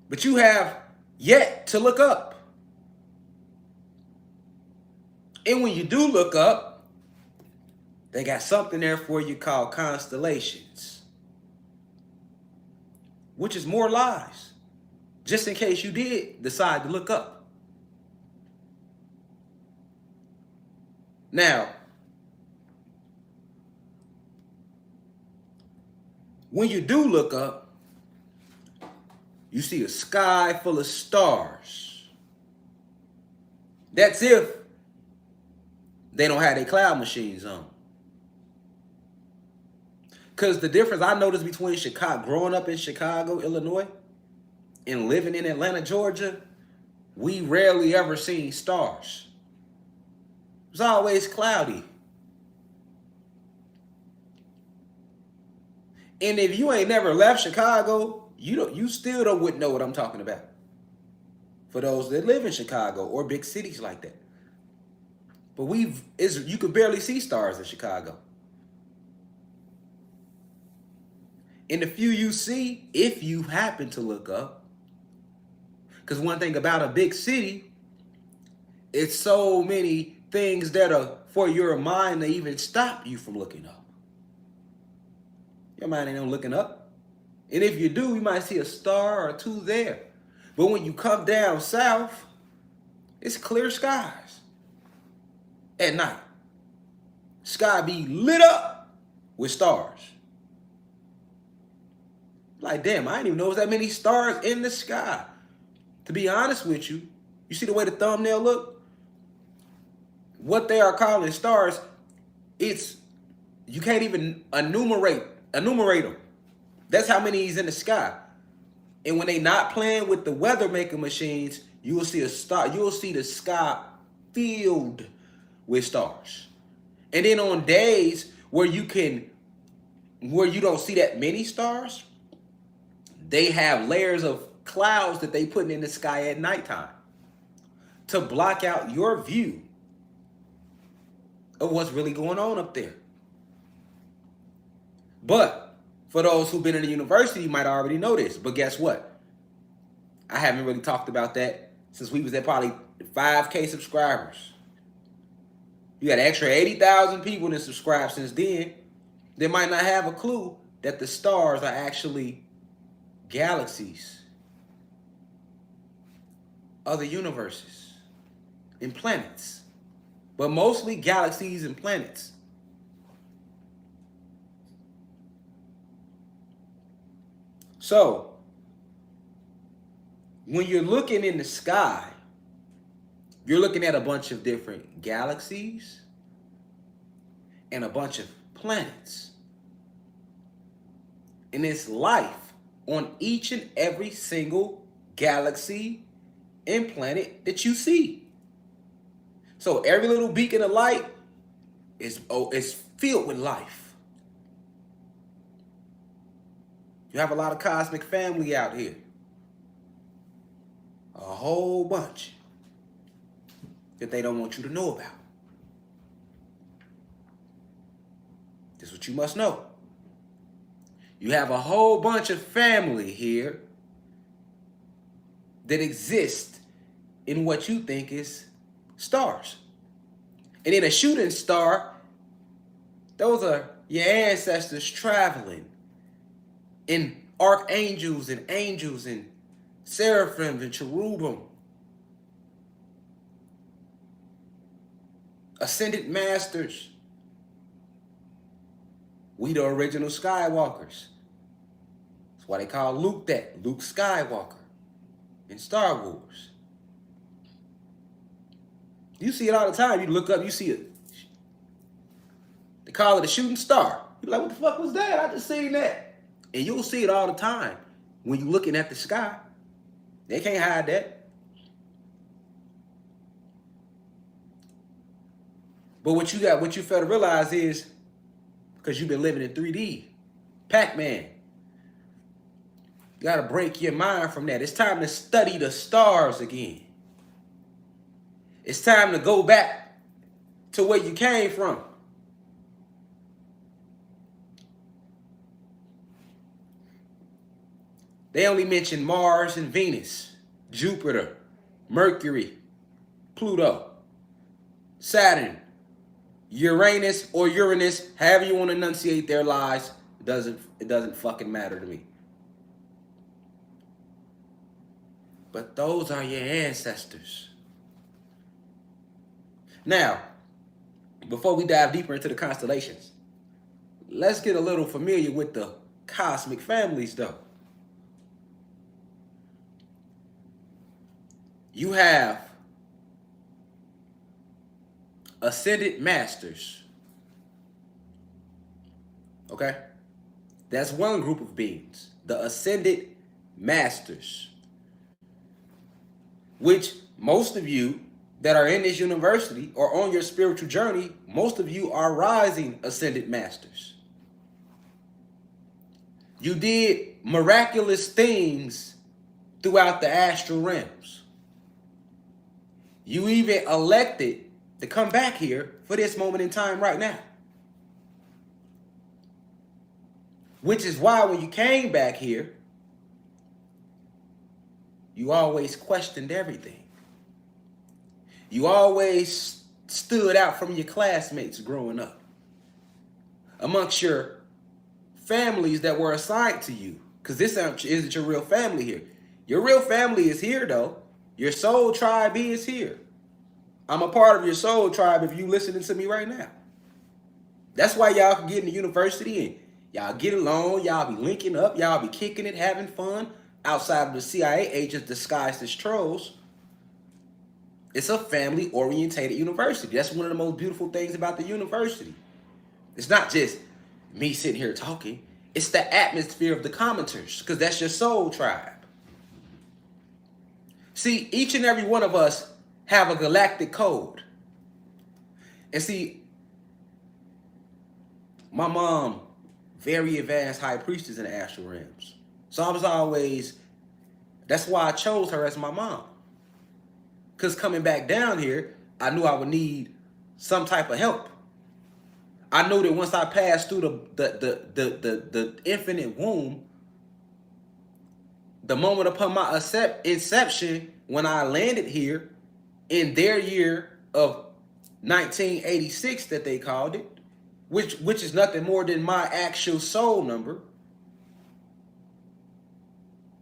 But you have yet to look up. And when you do look up, they got something there for you called Constellations. Which is more lies. Just in case you did decide to look up. Now, when you do look up, you see a sky full of stars. That's if they don't have their cloud machines on. Because the difference I noticed between Chicago, growing up in Chicago, Illinois, and living in Atlanta, Georgia, we rarely ever seen stars. It was always cloudy. And if you ain't never left Chicago, you still wouldn't know what I'm talking about. For those that live in Chicago or big cities like that. But you could barely see stars in Chicago. And the few you see, if you happen to look up, because one thing about a big city, it's so many things that are for your mind to even stop you from looking up. Your mind ain't no looking up. And if you do, you might see a star or two there. But when you come down south, it's clear skies at night. Sky be lit up with stars. Like, damn, I didn't even know there was that many stars in the sky. To be honest with you, you see the way the thumbnail look? What they are calling stars, you can't even enumerate them. That's how many is in the sky. And when they not playing with the weather making machines, you will see a star. You will see the sky filled with stars. And then on days where you don't see that many stars, they have layers of clouds that they putting in the sky at nighttime to block out your view of what's really going on up there. But for those who've been in the university, you might already know this. But guess what? I haven't really talked about that since we was at probably 5K subscribers. You got an extra 80,000 people that subscribed since then. They might not have a clue that the stars are actually galaxies, other universes, and planets. But mostly galaxies and planets. So, when you're looking in the sky, you're looking at a bunch of different galaxies and a bunch of planets. And it's life on each and every single galaxy and planet that you see. So every little beacon of light is filled with life. You have a lot of cosmic family out here. A whole bunch that they don't want you to know about. This is what you must know. You have a whole bunch of family here that exist in what you think is stars. And in a shooting star, those are your ancestors traveling in archangels and angels and seraphims and cherubim, ascended masters. We the original Skywalkers. That's why they call Luke that, Luke Skywalker in Star Wars. You see it all the time. You look up, you see it. They call it a shooting star. You're like, what the fuck was that? I just seen that. And you'll see it all the time when you're looking at the sky. They can't hide that. But what you fail to realize is, because you've been living in 3D, Pac-Man, you got to break your mind from that. It's time to study the stars again. It's time to go back to where you came from. They only mention Mars and Venus, Jupiter, Mercury, Pluto, Saturn, Uranus or Uranus, however you want to enunciate their lies, it doesn't fucking matter to me. But those are your ancestors. Now, before we dive deeper into the constellations, let's get a little familiar with the cosmic families though. You have ascended masters. Okay? That's one group of beings. The ascended masters. Which most of you that are in this university or on your spiritual journey, most of you are rising ascended masters. You did miraculous things throughout the astral realms. You even elected to come back here for this moment in time right now. Which is why when you came back here, you always questioned everything. You always stood out from your classmates growing up. Amongst your families that were assigned to you. Because this isn't your real family here. Your real family is here though. Your soul tribe is here. I'm a part of your soul tribe if you listening to me right now. That's why y'all can get in the university and y'all get along, y'all be linking up, y'all be kicking it, having fun outside of the CIA agents disguised as trolls. It's a family-orientated university. That's one of the most beautiful things about the university. It's not just me sitting here talking. It's the atmosphere of the commenters, because that's your soul tribe. See, each and every one of us have a galactic code. And see, my mom, very advanced high priestess in the astral realms. So I was always, that's why I chose her as my mom. Because coming back down here, I knew I would need some type of help. I knew that once I passed through the infinite womb, the moment upon my inception, when I landed here in their year of 1986 that they called it, which is nothing more than my actual soul number,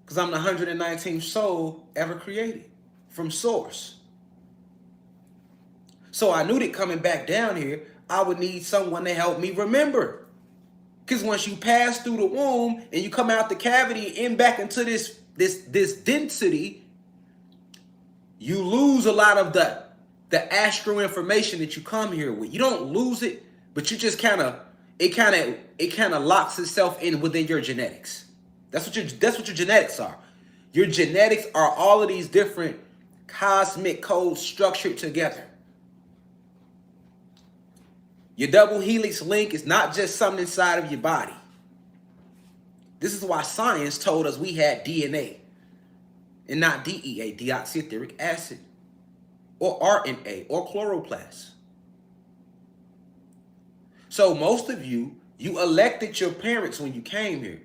because I'm the 119th soul ever created from source. So I knew that coming back down here, I would need someone to help me remember. Because once you pass through the womb and you come out the cavity and back into this density, you lose a lot of the astral information that you come here with. You don't lose it, but you just kind of locks itself in within your genetics. That's what your genetics are. Your genetics are all of these different cosmic codes structured together. Your double helix link is not just something inside of your body. This is why science told us we had DNA and not DEA, deoxyetheric acid, or RNA, or chloroplast. So most of you elected your parents when you came here.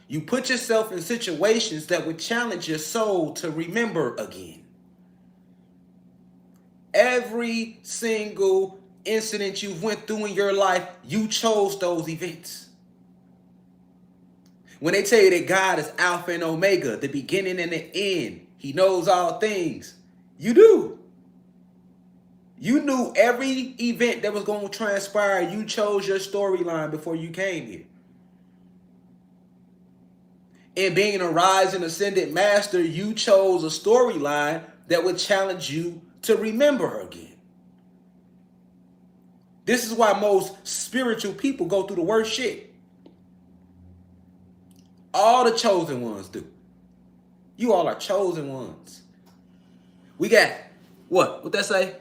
You put yourself in situations that would challenge your soul to remember again. Every single incident you've went through in your life, you chose those events. When they tell you that God is Alpha and Omega, the beginning and the end, He knows all things, you do. You knew every event that was going to transpire. You chose your storyline before you came here. And being a rising ascended master, you chose a storyline that would challenge you to remember her again. This is why most spiritual people go through the worst shit. All the chosen ones do. You all are chosen ones. We got, what that say?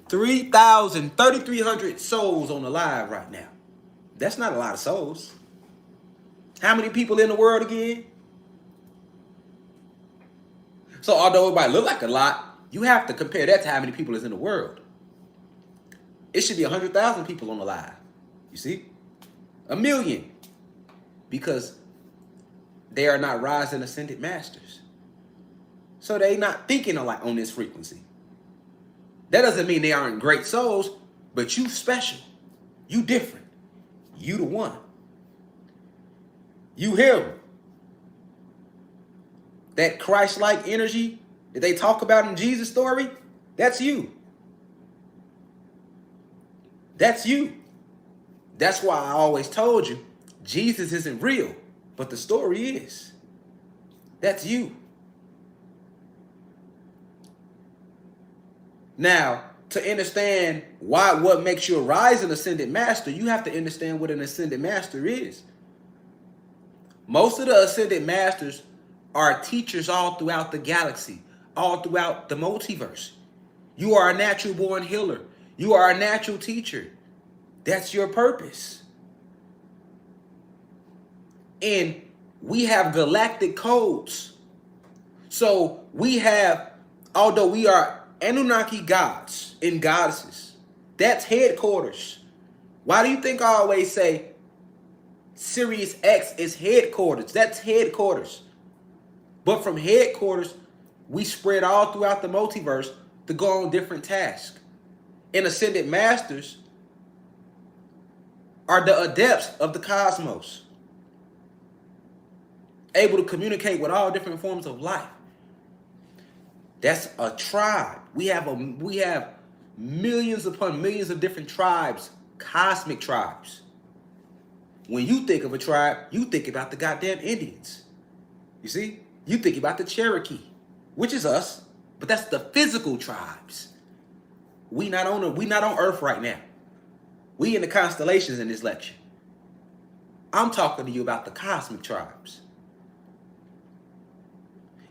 3,300 souls on the live right now. That's not a lot of souls. How many people in the world again? So although it might look like a lot, you have to compare that to how many people is in the world. It should be 100,000 people on the live. You see? 1 million. Because they are not rising ascended masters. So they not thinking like on this frequency. That doesn't mean they aren't great souls, but you special. You different. You the one. You him. That Christ-like energy that they talk about in Jesus' story, that's you. That's you. That's why I always told you, Jesus isn't real, but the story is. That's you. Now, to understand what makes you a rising ascended master, you have to understand what an ascended master is. Most of the ascended masters are teachers all throughout the galaxy, all throughout the multiverse. You are a natural born healer. You are a natural teacher. That's your purpose. And we have galactic codes. So we have, although we are Anunnaki gods and goddesses, that's headquarters. Why do you think I always say Sirius X is headquarters? That's headquarters. But from headquarters, we spread all throughout the multiverse to go on different tasks. And ascended masters are the adepts of the cosmos, able to communicate with all different forms of life. That's a tribe. We have millions upon millions of different tribes, cosmic tribes. When you think of a tribe, you think about the goddamn Indians. You see? You think about the Cherokee, which is us, but that's the physical tribes. We not on Earth right now. We in the constellations in this lecture. I'm talking to you about the cosmic tribes.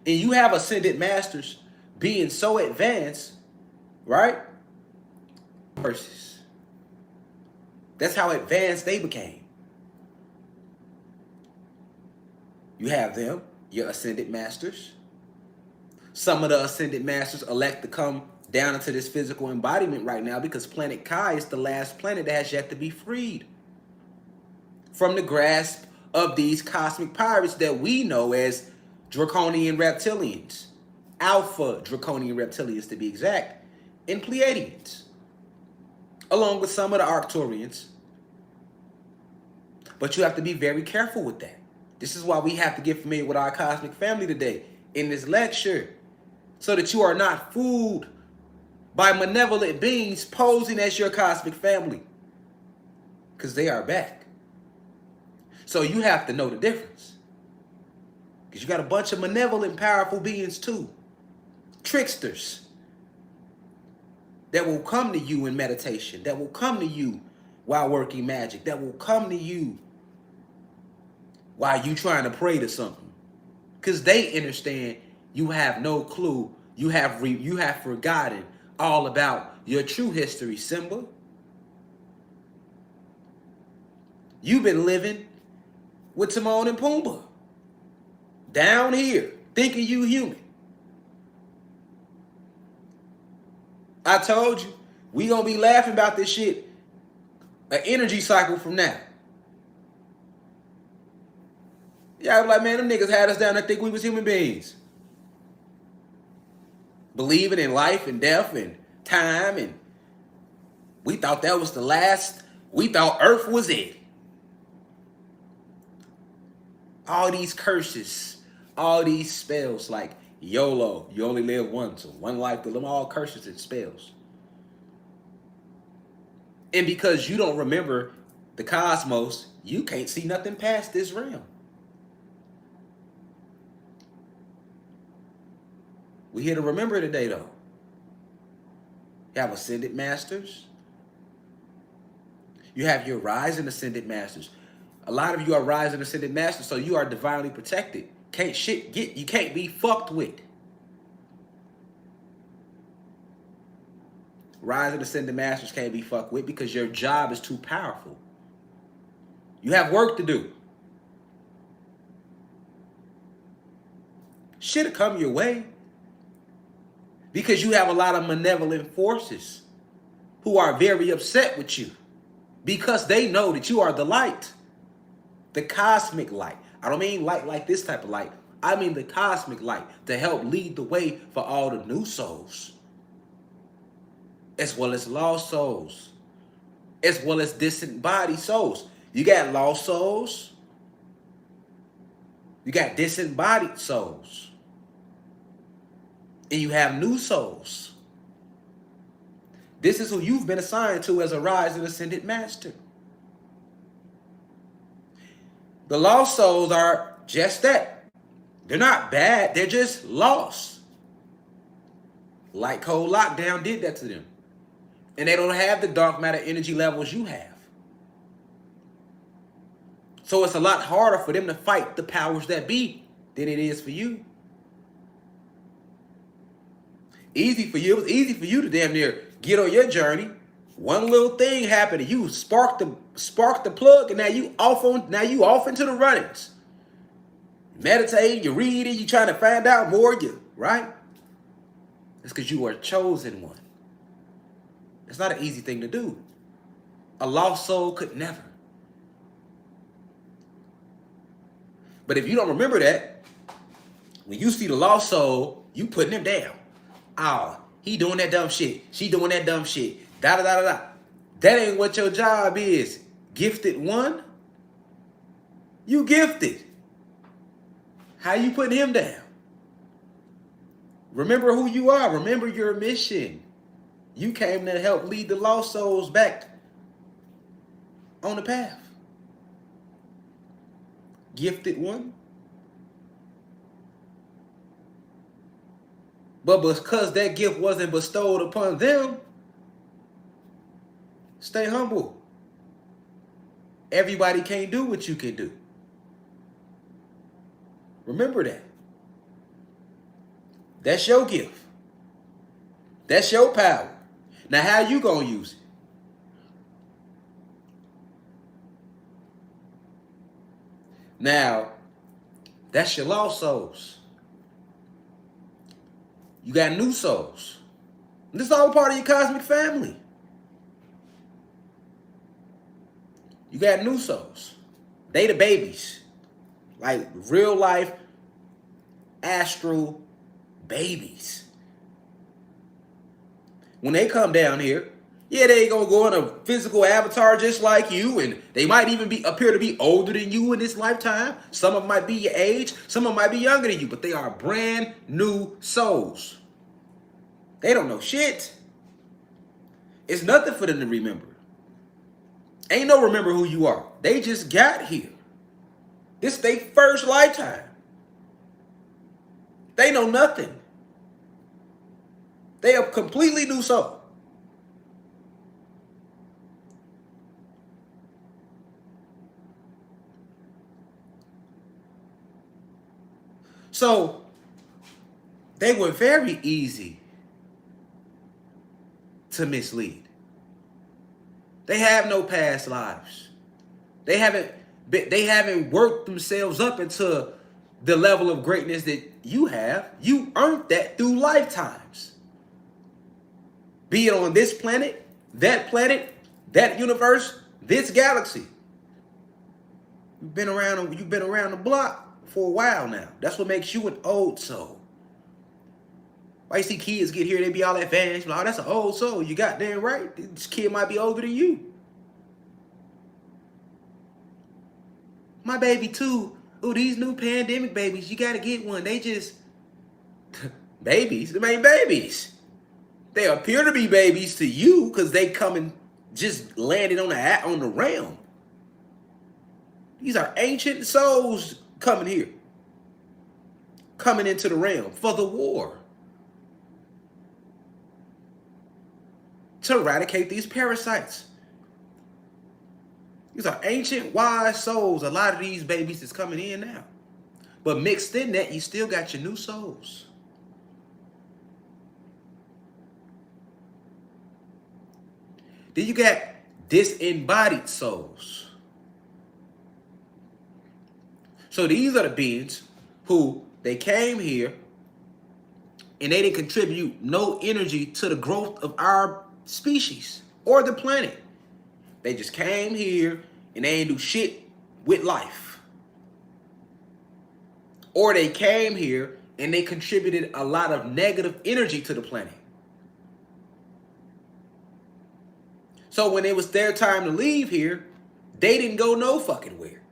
And you have ascended masters being so advanced, right? Versus. That's how advanced they became. You have them, your ascended masters. Some of the ascended masters elect to come down into this physical embodiment right now because planet Kai is the last planet that has yet to be freed from the grasp of these cosmic pirates that we know as draconian reptilians, alpha draconian reptilians to be exact, and Pleiadians, along with some of the Arcturians. But you have to be very careful with that. This is why we have to get familiar with our cosmic family today in this lecture, so that you are not fooled by malevolent beings posing as your cosmic family, because they are back. So you have to know the difference, because you got a bunch of malevolent, powerful beings too, tricksters that will come to you in meditation, that will come to you while working magic, that will come to you while you trying to pray to something, because they understand you have no clue. You have forgotten all about your true history, Simba. You've been living with Timon and Pumbaa down here, thinking you human. I told you, we gonna be laughing about this shit an energy cycle from now. Yeah, I was like, man, them niggas had us down there think we was human beings. Believing in life and death and time, and we thought that was the last. We thought Earth was it. All these curses, all these spells like YOLO, you only live once, or one life to live, all curses and spells. And because you don't remember the cosmos, you can't see nothing past this realm. We here to remember today, though. You have ascended masters. You have your rising ascended masters. A lot of you are rising ascended masters, so you are divinely protected. You can't be fucked with. Rising ascended masters can't be fucked with because your job is too powerful. You have work to do. Shit'll come your way. Because you have a lot of malevolent forces who are very upset with you because they know that you are the light, the cosmic light. I don't mean light like this type of light. I mean the cosmic light to help lead the way for all the new souls, as well as lost souls, as well as disembodied souls. You got lost souls. You got disembodied souls. And you have new souls. This is who you've been assigned to as a rising ascended master. The lost souls are just that. They're not bad. They're just lost. Light Cold Lockdown did that to them. And they don't have the dark matter energy levels you have. So it's a lot harder for them to fight the powers that be than it is for you. Easy for you. It was easy for you to damn near get on your journey. One little thing happened, and you spark the plug, and now you off into the runnings. Meditating, you reading, you trying to find out more, right? It's because you are a chosen one. It's not an easy thing to do. A lost soul could never. But if you don't remember that, when you see the lost soul, you putting him down. Oh, he doing that dumb shit. She doing that dumb shit. Da da da da da. That ain't what your job is. Gifted one. You gifted. How you putting him down? Remember who you are. Remember your mission. You came to help lead the lost souls back on the path. Gifted one. But because that gift wasn't bestowed upon them, stay humble. Everybody can't do what you can do. Remember that. That's your gift. That's your power. Now, how you gonna use it? Now, that's your lost souls. You got new souls. This is all part of your cosmic family. You got new souls. They the babies. Like real life astral babies. When they come down here, yeah, they gonna go in a physical avatar just like you, and they might even appear to be older than you in this lifetime. Some of them might be your age, some of them might be younger than you, but they are brand new souls. They don't know shit. It's nothing for them to remember. Ain't no remember who you are. They just got here. This is their first lifetime. They know nothing. They are completely new soul. So they were very easy to mislead. They have no past lives. They haven't worked themselves up into the level of greatness that you have. You earned that through lifetimes. Be it on this planet, that universe, this galaxy. You've been around the block for a while now. That's what makes you an old soul. Why you see kids get here, they be all advanced, like, oh, that's an old soul. You goddamn right. This kid might be older than you. My baby too. Oh, these new pandemic babies, you gotta get one. They just babies. They ain't babies. They appear to be babies to you because they coming just landed on the realm. These are ancient souls coming here. Coming into the realm for the war. To eradicate these parasites. These are ancient, wise souls. A lot of these babies is coming in now. But mixed in that, you still got your new souls. Then you got disembodied souls. So these are the beings who they came here and they didn't contribute no energy to the growth of our species or the planet. They just came here and they ain't do shit with life. Or they came here and they contributed a lot of negative energy to the planet. So when it was their time to leave here, they didn't go no fucking where.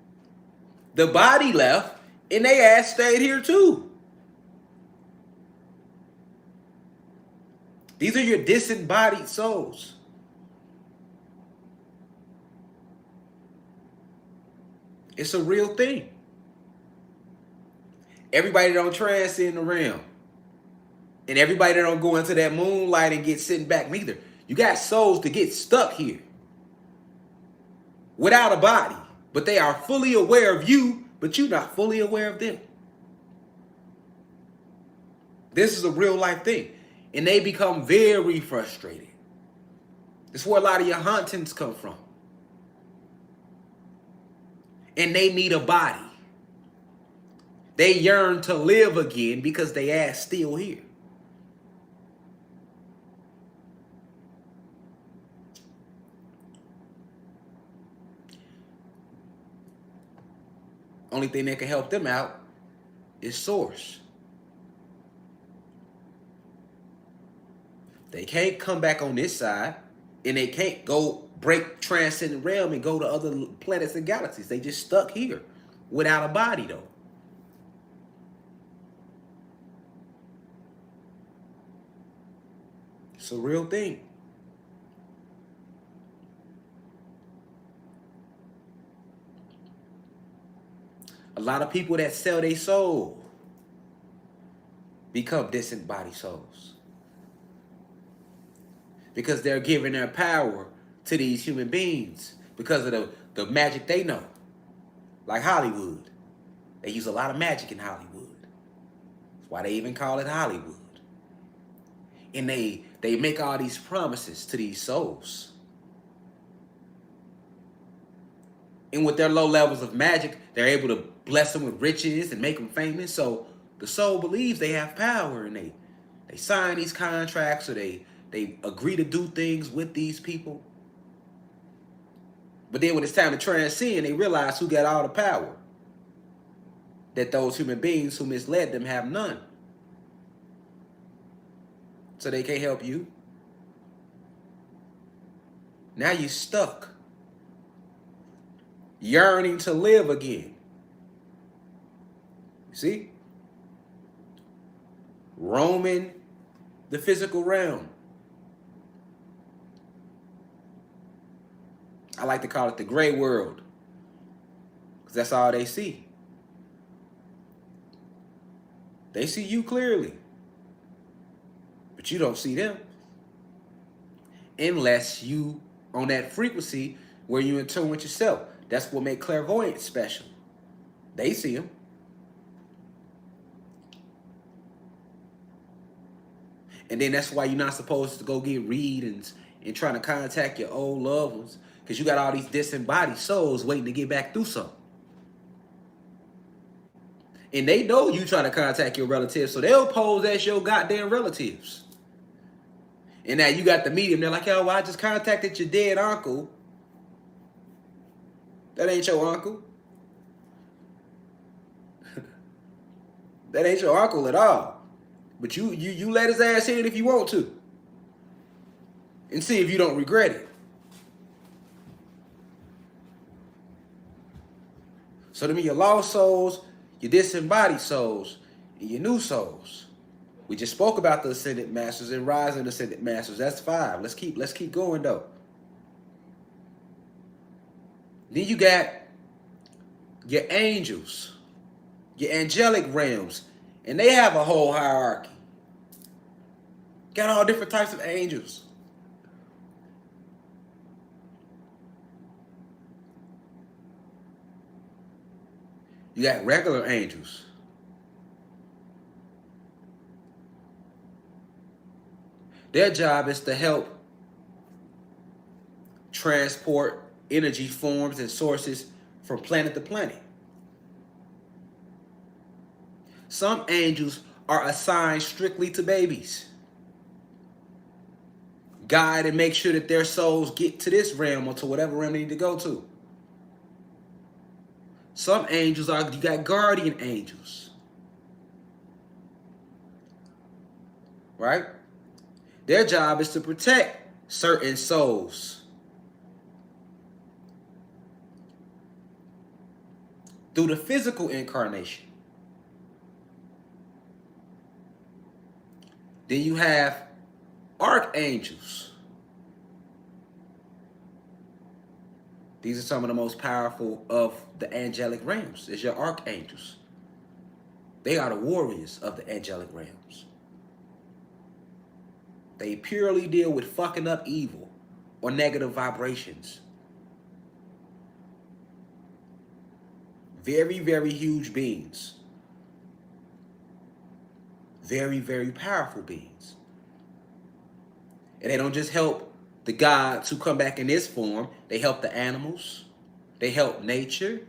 The body left and they ass stayed here too. These are your disembodied souls. It's a real thing. Everybody don't transcend the realm. And everybody don't go into that moonlight and get sitting back neither. You got souls that get stuck here without a body, but they are fully aware of you, but you're not fully aware of them. This is a real life thing. And they become very frustrated. That's where a lot of your hauntings come from. And they need a body. They yearn to live again because they ass still here. Only thing that can help them out is source. They can't come back on this side, and they can't go break transcendent realm and go to other planets and galaxies. They just stuck here without a body, though. It's a real thing. A lot of people that sell their soul become disembodied souls. Because they're giving their power to these human beings because of the magic they know. Like Hollywood. They use a lot of magic in Hollywood. That's why they even call it Hollywood. And they make all these promises to these souls. And with their low levels of magic, they're able to bless them with riches and make them famous. So the soul believes they have power, and they sign these contracts, or they agree to do things with these people. But then when it's time to transcend, they realize who got all the power. That those human beings who misled them have none. So they can't help you. Now you're stuck. Yearning to live again. You see? Roaming the physical realm. I like to call it the gray world. Because that's all they see. They see you clearly. But you don't see them. Unless you on that frequency where you in tune with yourself. That's what makes clairvoyance special. They see them. And then that's why you're not supposed to go get readings and trying to contact your old loved ones. Because you got all these disembodied souls waiting to get back through something. And they know you trying to contact your relatives, so they'll pose as your goddamn relatives. And now you got the medium, they're like, yo, well, I just contacted your dead uncle. That ain't your uncle. That ain't your uncle at all. But you let his ass in if you want to. And see if you don't regret it. So to me, your lost souls, your disembodied souls, and your new souls. We just spoke about the Ascended Masters and Rising Ascended Masters. That's 5. Let's keep going though. Then you got your angels, your angelic realms, and they have a whole hierarchy. Got all different types of angels. You got regular angels. Their job is to help transport energy forms and sources from planet to planet. Some angels are assigned strictly to babies. Guide and make sure that their souls get to this realm or to whatever realm they need to go to. Some angels you got guardian angels. Right? Their job is to protect certain souls through the physical incarnation. Then you have archangels. These are some of the most powerful of the angelic realms. It's your archangels. They are the warriors of the angelic realms. They purely deal with fucking up evil or negative vibrations. Very, very huge beings. Very, very powerful beings. And they don't just help the gods who come back in this form. They help the animals. They help nature.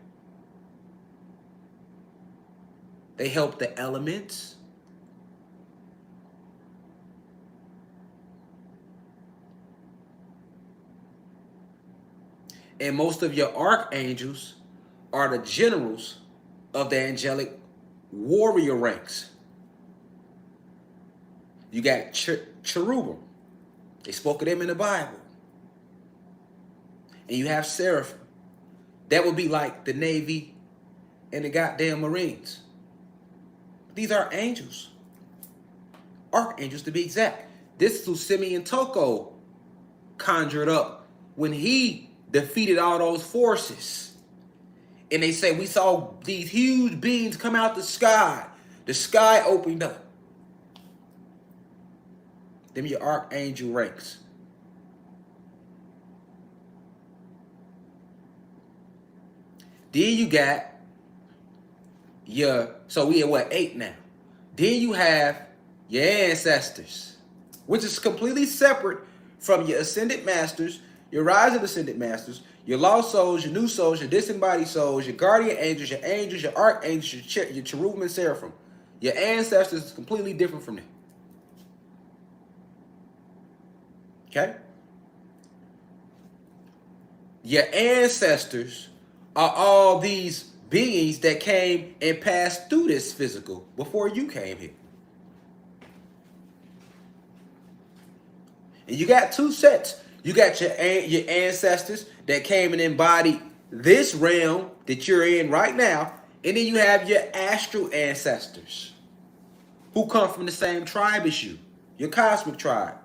They help the elements. And most of your archangels are the generals of the angelic warrior ranks. You got cherubim. They spoke of them in the Bible. And you have seraphim. That would be like the Navy and the goddamn Marines. These are angels. Archangels to be exact. This is who Simeon Toko conjured up when he defeated all those forces. And they say, we saw these huge beings come out the sky. The sky opened up. Them your archangel ranks. Then you got so we at what, 8 now. Then you have your ancestors, which is completely separate from your ascended masters, your rising ascended masters, your lost souls, your new souls, your disembodied souls, your guardian angels, your archangels, your cherubim and seraphim. Your ancestors is completely different from them. Okay? Your ancestors are all these beings that came and passed through this physical before you came here. And you got two sets. You got your ancestors that came and embodied this realm that you're in right now. And then you have your astral ancestors who come from the same tribe as you, your cosmic tribe.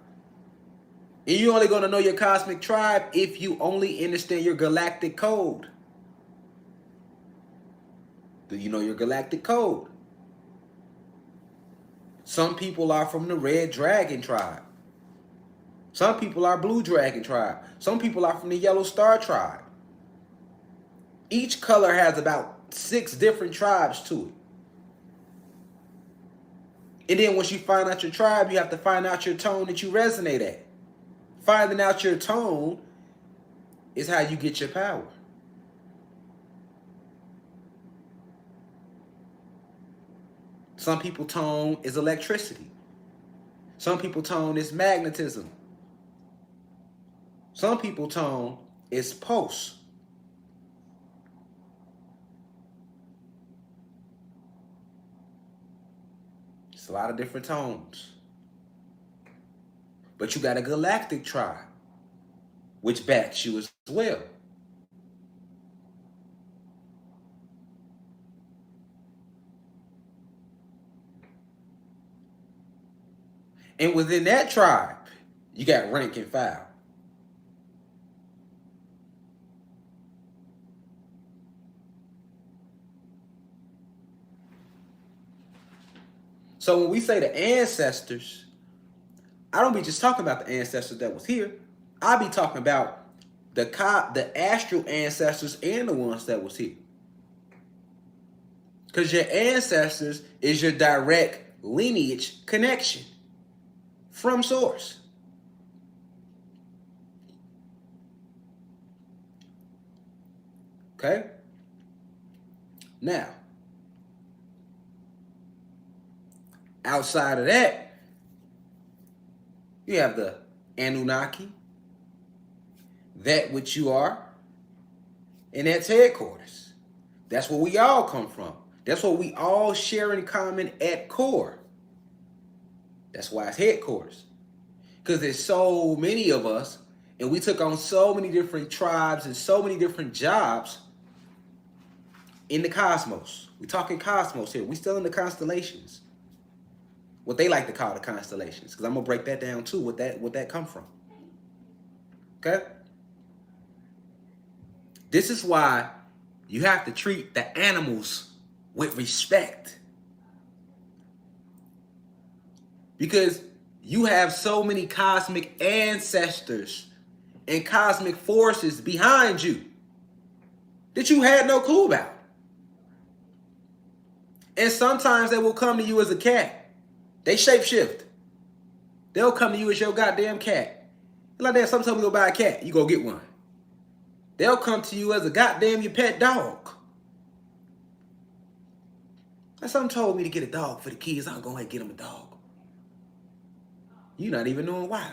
And you're only going to know your cosmic tribe if you only understand your galactic code. Do you know your galactic code? Some people are from the red dragon tribe. Some people are blue dragon tribe. Some people are from the yellow star tribe. Each color has about 6 different tribes to it. And then once you find out your tribe, you have to find out your tone that you resonate at. Finding out your tone is how you get your power. Some people tone is electricity. Some people tone is magnetism. Some people tone is pulse. It's a lot of different tones. But you got a galactic tribe, which backs you as well. And within that tribe, you got rank and file. So when we say the ancestors, I don't be just talking about the ancestors that was here. I be talking about the astral ancestors and the ones that was here. Because your ancestors is your direct lineage connection from source. Okay? Now, outside of that, you have the Anunnaki, that which you are, and that's headquarters. That's where we all come from. That's what we all share in common at core. That's why it's headquarters. Because there's so many of us, and we took on so many different tribes and so many different jobs in the cosmos. We're talking cosmos here. We're still in the constellations. What they like to call the constellations. Because I'm going to break that down too, what that come from. Okay? This is why you have to treat the animals with respect. Because you have so many cosmic ancestors and cosmic forces behind you that you had no clue about. And sometimes they will come to you as a cat. They shapeshift. They'll come to you as your goddamn cat. Like that, sometimes we go buy a cat, you go get one. They'll come to you as a goddamn your pet dog. Like someone told me to get a dog for the kids, I'll go ahead and get them a dog. You're not even knowing why.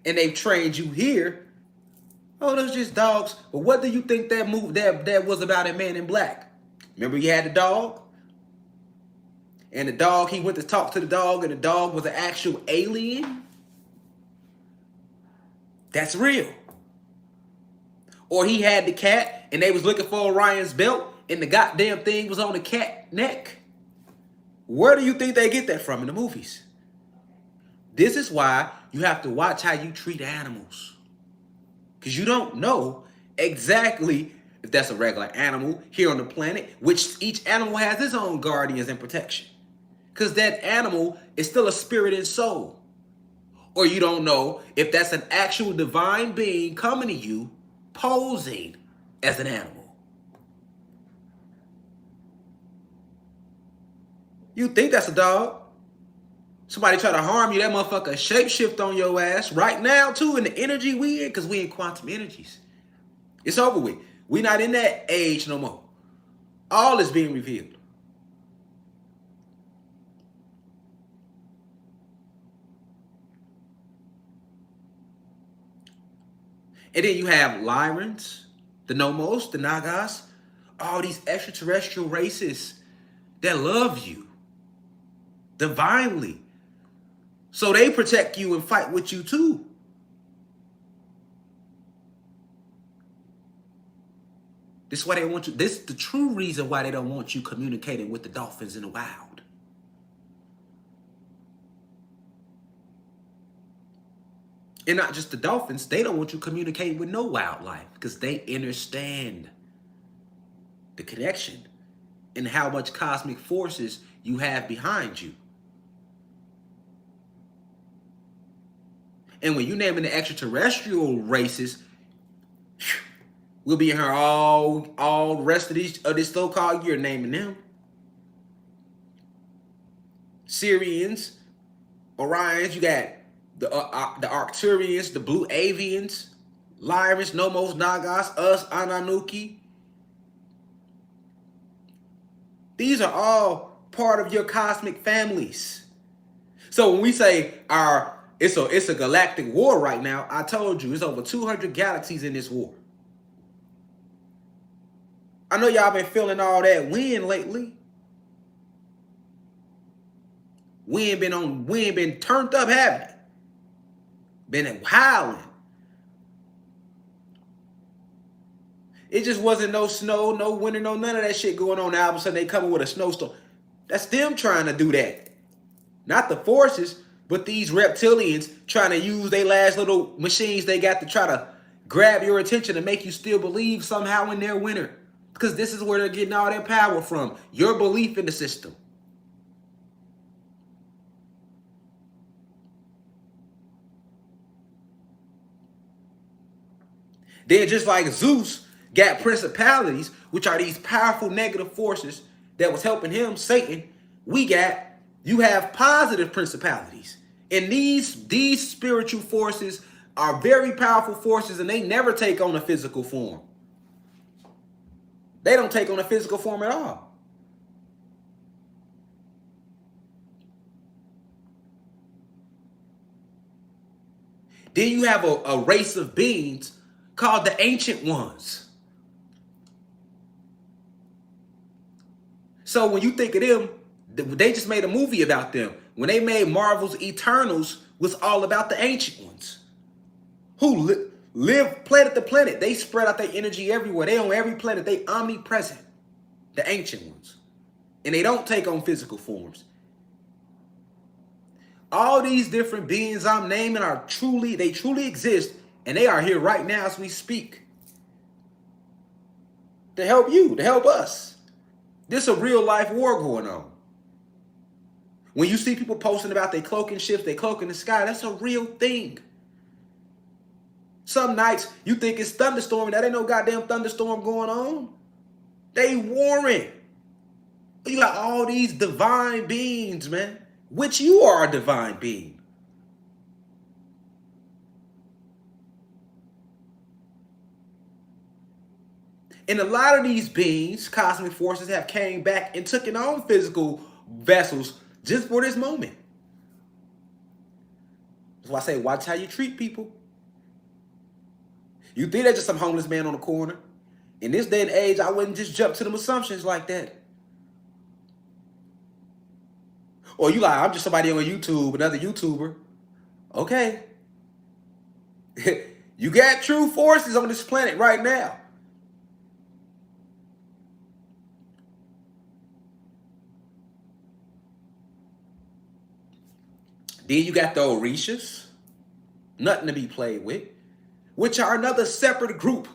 And they've trained you here. Oh, those just dogs. But what do you think that was about in Man in Black? Remember you had the dog? And the dog, he went to talk to the dog, and the dog was an actual alien? That's real. Or he had the cat, and they was looking for Orion's belt, and the goddamn thing was on the cat neck. Where do you think they get that from in the movies? This is why you have to watch how you treat animals. Because you don't know exactly if that's a regular animal here on the planet, which each animal has its own guardians and protection. Because that animal is still a spirit and soul. Or you don't know if that's an actual divine being coming to you posing as an animal. You think that's a dog. Somebody try to harm you, that motherfucker shapeshift on your ass right now too in the energy we in, because we in quantum energies. It's over with. We not in that age no more. All is being revealed. And then you have Lyrans, the Nomos, the Nagas, all these extraterrestrial races that love you divinely. So they protect you and fight with you too. This is why they want you. This is the true reason why they don't want you communicating with the dolphins in the wild. And not just the dolphins, they don't want you communicating with no wildlife because they understand the connection and how much cosmic forces you have behind you. And when you naming the extraterrestrial races, we'll be in here all the rest of this so-called year naming them. Syrians, Orions, you got the Arcturians, the Blue Avians, Lyrans, Nomos, Nagas, us, Ananuki. These are all part of your cosmic families. So when we say it's a galactic war right now, I told you it's over 200 galaxies in this war. I know y'all been feeling all that wind lately. We ain't been turned up, haven't it? Been howling. It just wasn't no snow, no winter, no none of that shit going on. Now all of a sudden they coming with a snowstorm. That's them trying to do that. Not the forces, but these reptilians trying to use their last little machines they got to try to grab your attention and make you still believe somehow in their winter. Because this is where they're getting all their power from. Your belief in the system. Then just like Zeus got principalities, which are these powerful negative forces that was helping him, Satan, you have positive principalities. And these spiritual forces are very powerful forces and they never take on a physical form. They don't take on a physical form at all. Then you have a race of beings called the Ancient Ones. So when you think of them, they just made a movie about them. When they made Marvel's Eternals, was all about the Ancient Ones who live planet to planet. They spread out their energy everywhere. They on every planet. They omnipresent. The Ancient Ones. And they don't take on physical forms. All these different beings I'm naming they truly exist, and they are here right now as we speak. To help you, to help us. This is a real life war going on. When you see people posting about their cloaking ships, they cloak in the sky, that's a real thing. Some nights you think it's thunderstorming. That ain't no goddamn thunderstorm going on. They warring. You got all these divine beings, man. Which you are a divine being. And a lot of these beings, cosmic forces, have came back and took on physical vessels just for this moment. That's why I say, watch how you treat people. You think they're just some homeless man on the corner. In this day and age, I wouldn't just jump to them assumptions like that. Or you like, I'm just somebody on YouTube, another YouTuber. Okay. You got true forces on this planet right now. Then you got the Orishas, nothing to be played with, which are another separate group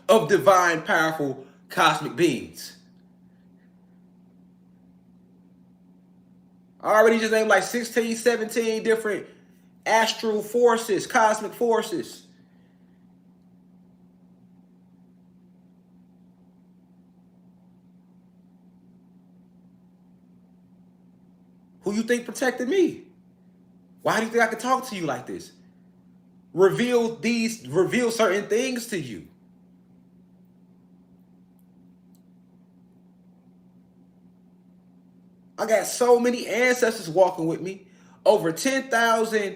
of divine, powerful, cosmic beings. I already just named like 16, 17 different astral forces, cosmic forces. Who you think protected me? Why do you think I could talk to you like this? Reveal certain things to you. I got so many ancestors walking with me. Over 10,000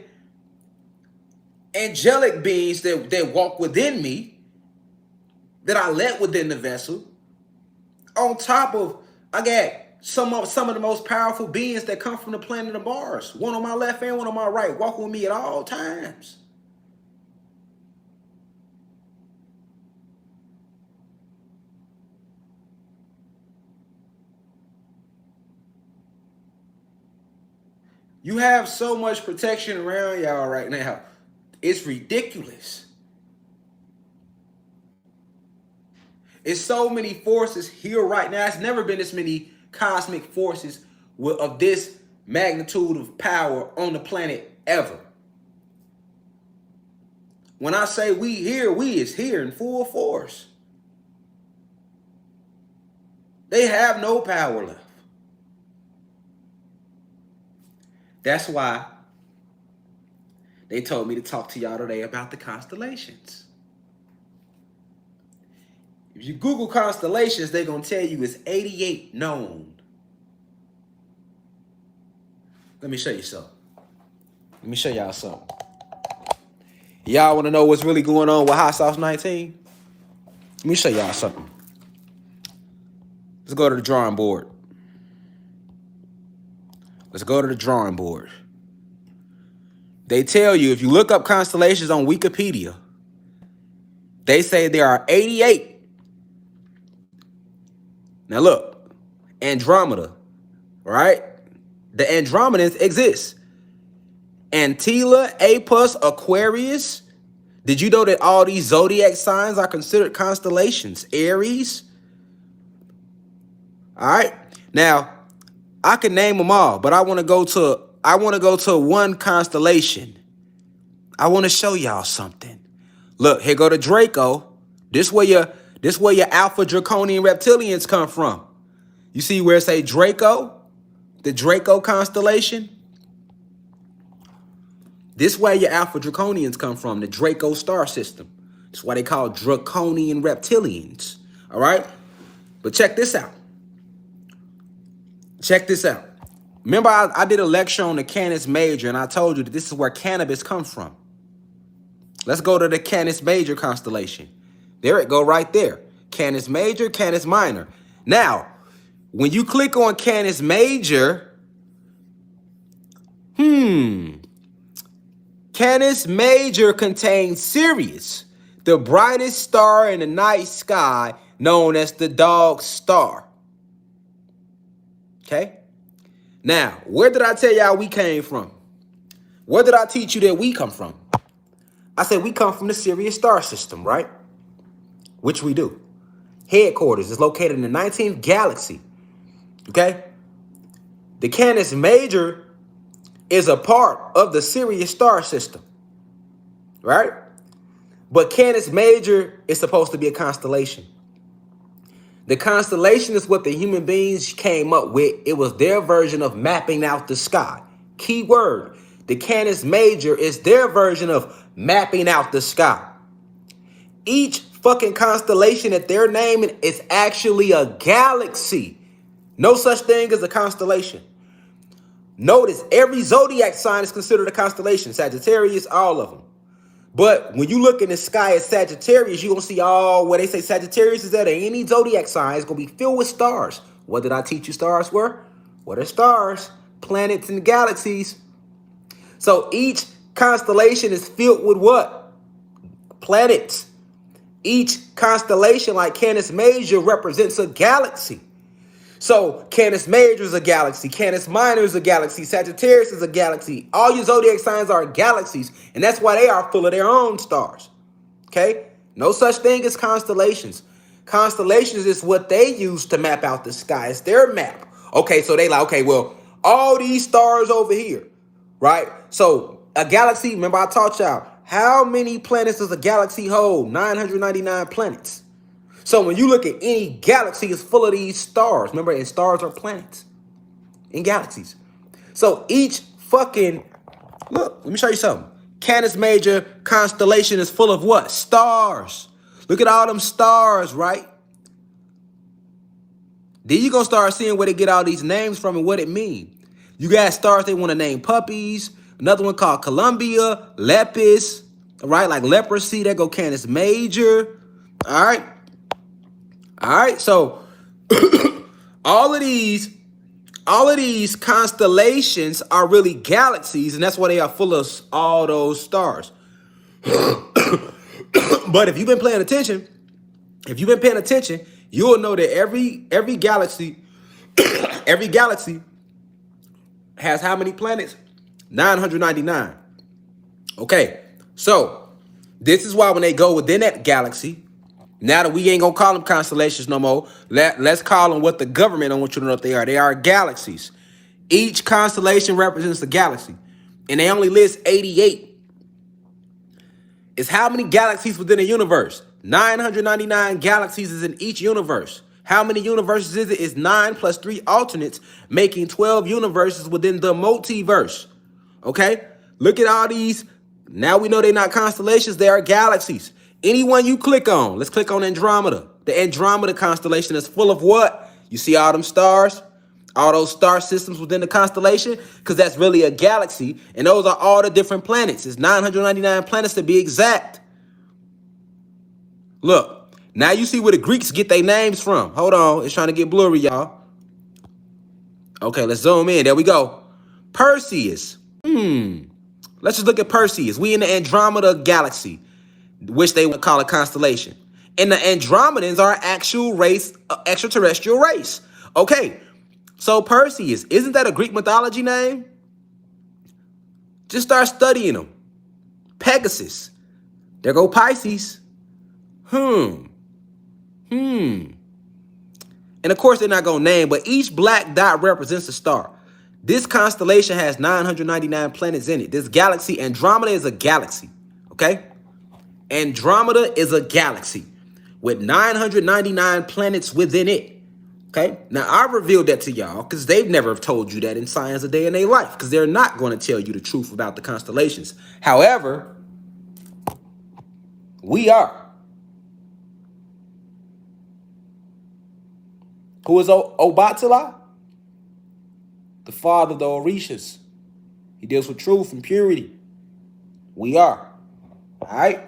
angelic beings that walk within me, that I let within the vessel. On top of, I got some of the most powerful beings that come from the planet of Mars. One on my left and one on my right, walking with me at all times. You have so much protection around y'all right now. It's ridiculous. It's so many forces here right now. It's never been this many cosmic forces of this magnitude of power on the planet ever. When I say we here, we is here in full force. They have no power left. That's why they told me to talk to y'all today about the constellations. If you Google constellations, they're going to tell you it's 88 known. Let me show you something. Let me show y'all something. Y'all want to know what's really going on with Hot Sauce 19? Let me show y'all something. Let's go to the drawing board. Let's go to the drawing board. They tell you, if you look up constellations on Wikipedia, they say there are 88. Now look, Andromeda, right? The Andromedans exist. Antilla, Apus, Aquarius. Did you know that all these zodiac signs are considered constellations? Aries. All right. Now, I can name them all, but I want to go to one constellation. I want to show y'all something. Look, here go to Draco. This where your alpha draconian reptilians come from. You see where it say Draco? The Draco constellation? This way your alpha draconians come from, the Draco star system. That's why they call draconian reptilians. All right? But check this out. Check this out. Remember, I did a lecture on the Canis Major, and I told you that this is where cannabis comes from. Let's go to the Canis Major constellation. There it go right there. Canis Major, Canis Minor. Now, when you click on Canis Major, Canis Major contains Sirius, the brightest star in the night sky, known as the dog star. Okay? Now, where did I tell y'all we came from? Where did I teach you that we come from? I said we come from the Sirius star system, right? Which we do. Headquarters is located in the 19th galaxy. Okay? The Canis Major is a part of the Sirius star system. Right? But Canis Major is supposed to be a constellation. The constellation is what the human beings came up with. It was their version of mapping out the sky. Key word. The Canis Major is their version of mapping out the sky. Each fucking constellation that they're naming is actually a galaxy. No such thing as a constellation. Notice every zodiac sign is considered a constellation. Sagittarius, all of them. But when you look in the sky at Sagittarius, you're going to see all where they say Sagittarius is at any zodiac sign. It's going to be filled with stars. What did I teach you stars were? What are stars? Planets and galaxies. So each constellation is filled with what? Planets. Each constellation, like Canis Major, represents a galaxy. So Canis Major is a galaxy. Canis Minor is a galaxy. Sagittarius is a galaxy. All your zodiac signs are galaxies. And that's why they are full of their own stars. Okay? No such thing as constellations. Constellations is what they use to map out the sky. It's their map. Okay, so they like, okay, well, all these stars over here, right? So a galaxy, remember I taught y'all, how many planets does a galaxy hold? 999 planets. So when you look at any galaxy, it's full of these stars. Remember, and stars are planets in galaxies. So each fucking, look, let me show you something. Canis Major constellation is full of what? Stars. Look at all them stars, right? Then you're going to start seeing where they get all these names from and what it means. You got stars they want to name puppies. Another one called Columbia, Lepus. All right, like leprosy, there go Canis Major. All right. All right. So all of these constellations are really galaxies, and that's why they are full of all those stars. But if you've been paying attention, you'll know that every galaxy, every galaxy has how many planets? 999. Okay, so this is why when they go within that galaxy, now that we ain't gonna call them constellations no more, let's call them what the government don't want you to know what they are. They are galaxies. Each constellation represents a galaxy, and they only list 88. It's how many galaxies within a universe? 999 galaxies is in each universe. How many universes is it? It's 9 plus 3 alternates, making 12 universes within the multiverse. Okay? Look at all these. Now we know they're not constellations, they are galaxies. Any one you click on, let's click on Andromeda. The Andromeda constellation is full of what? You see all them stars? All those star systems within the constellation? Because that's really a galaxy. And those are all the different planets. It's 999 planets to be exact. Look, now you see where the Greeks get their names from. Hold on, it's trying to get blurry, y'all. Okay, let's zoom in. There we go. Perseus. Let's just look at Perseus. We in the Andromeda galaxy, which they would call a constellation. And the Andromedans are an actual race, extraterrestrial race. Okay, so Perseus, isn't that a Greek mythology name? Just start studying them. Pegasus. There go Pisces. And of course, they're not going to name, but each black dot represents a star. This constellation has 999 planets in it. This galaxy, Andromeda, is a galaxy. Okay? Andromeda is a galaxy with 999 planets within it. Okay? Now, I revealed that to y'all because they've never told you that in Science a Day in their life because they're not going to tell you the truth about the constellations. However, we are. Who is Obatala? The father of the Orishas. He deals with truth and purity. We are. All right?